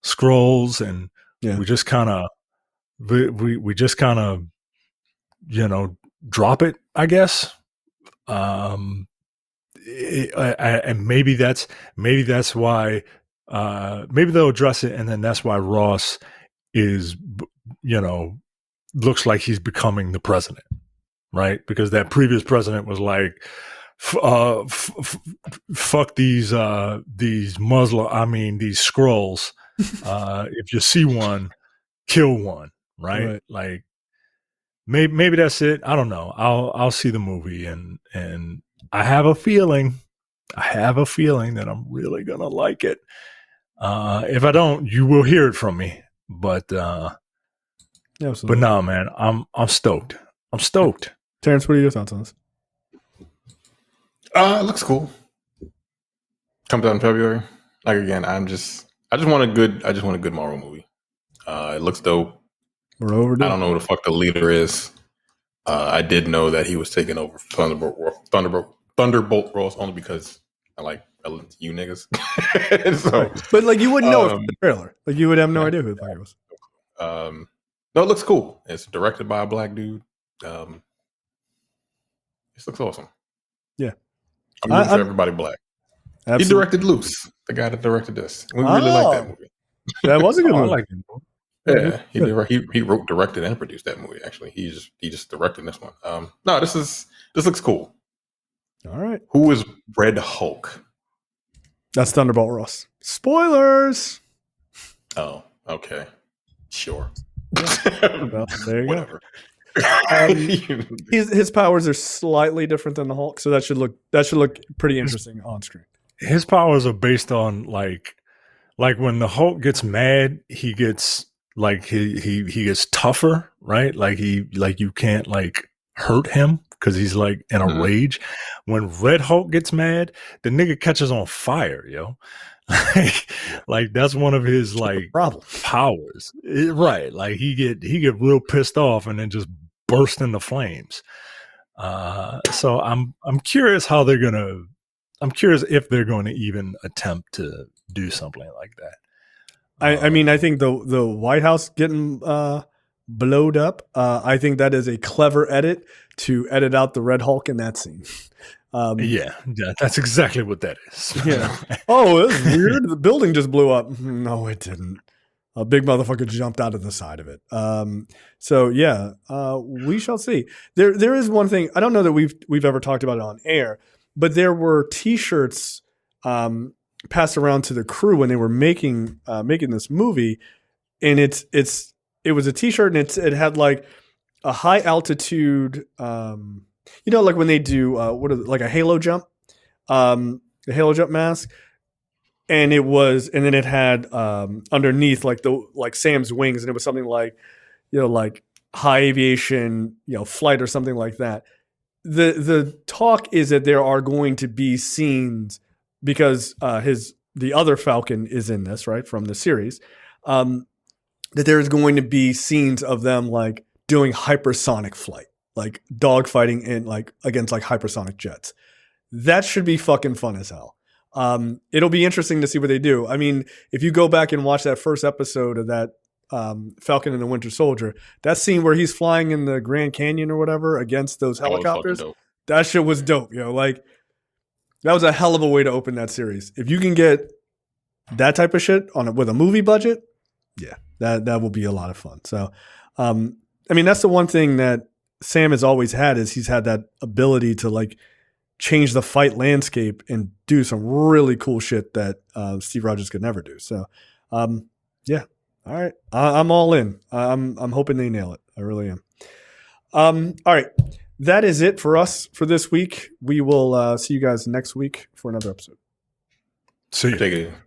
Skrulls, and we just kind of drop it, I guess. And maybe that's why maybe they'll address it, and then that's why Ross is looks like he's becoming the president, right? Because that previous president was like, fuck these these Skrulls. If you see one, kill one, right? Like maybe that's it. I don't know. I'll see the movie, and I have a feeling that I'm really gonna like it. If I don't, you will hear it from me. But absolutely. But no, man, I'm stoked. I'm stoked. Terrence, what are your thoughts on this? It looks cool. Comes out in February. Like again, I just want a good Marvel movie. It looks dope. We're overdue. I don't know who the fuck the leader is. I did know that he was taking over Thunderbolt Ross only because I listen to you niggas. So, but like you wouldn't know it from the trailer. Like you would have no idea who the fuck it was. No, it looks cool. It's directed by a black dude. This looks awesome. Yeah. I'm rooting for everybody black. Absolutely. He directed Loose, the guy that directed this. We really like that movie. That was a good movie. I like it. Yeah, he wrote, directed, and produced that movie. Actually, he just directed this one. No, this looks cool. All right. Who is Red Hulk? That's Thunderbolt Ross. Spoilers. Oh, okay, sure. Yeah. Well, there you go. His powers are slightly different than the Hulk, so that should look pretty interesting on screen. His powers are based on like when the Hulk gets mad, he gets like he gets tougher, right? Like you can't like hurt him because he's like in a rage. When Red Hulk gets mad, the nigga catches on fire, yo. like that's one of his like powers, right? Like he get real pissed off and then just burst into flames. So I'm curious how they're gonna. I'm curious if they're going to even attempt to do something like that. I mean, I think the White House getting blowed up. I think that is a clever edit to edit out the Red Hulk in that scene. Yeah, that's exactly what that is. Yeah. Oh, that's weird. The building just blew up. No, it didn't. A big motherfucker jumped out of the side of it. So yeah, we shall see. There is one thing. I don't know that we've ever talked about it on air, but there were T-shirts passed around to the crew when they were making this movie, and it was a T-shirt and it had like a high altitude. Like when they do like a halo jump, the halo jump mask, and then it had underneath like Sam's wings, and it was something like like high aviation flight or something like that. The talk is that there are going to be scenes because the other Falcon is in this, right, from the series, that there is going to be scenes of them like doing hypersonic flight, like dogfighting in like against like hypersonic jets. That should be fucking fun as hell. It'll be interesting to see what they do. I mean, if you go back and watch that first episode of that Falcon and the Winter Soldier. That scene where he's flying in the Grand Canyon or whatever against those helicopters, that shit was dope. Like that was a hell of a way to open that series. If you can get that type of shit with a movie budget, yeah, that will be a lot of fun. So, I mean, that's the one thing that Sam has always had is he's had that ability to like change the fight landscape and do some really cool shit that Steve Rogers could never do. So, yeah. All right. I'm all in. I'm hoping they nail it. I really am. All right. That is it for us for this week. We will see you guys next week for another episode. See you. Take it easy.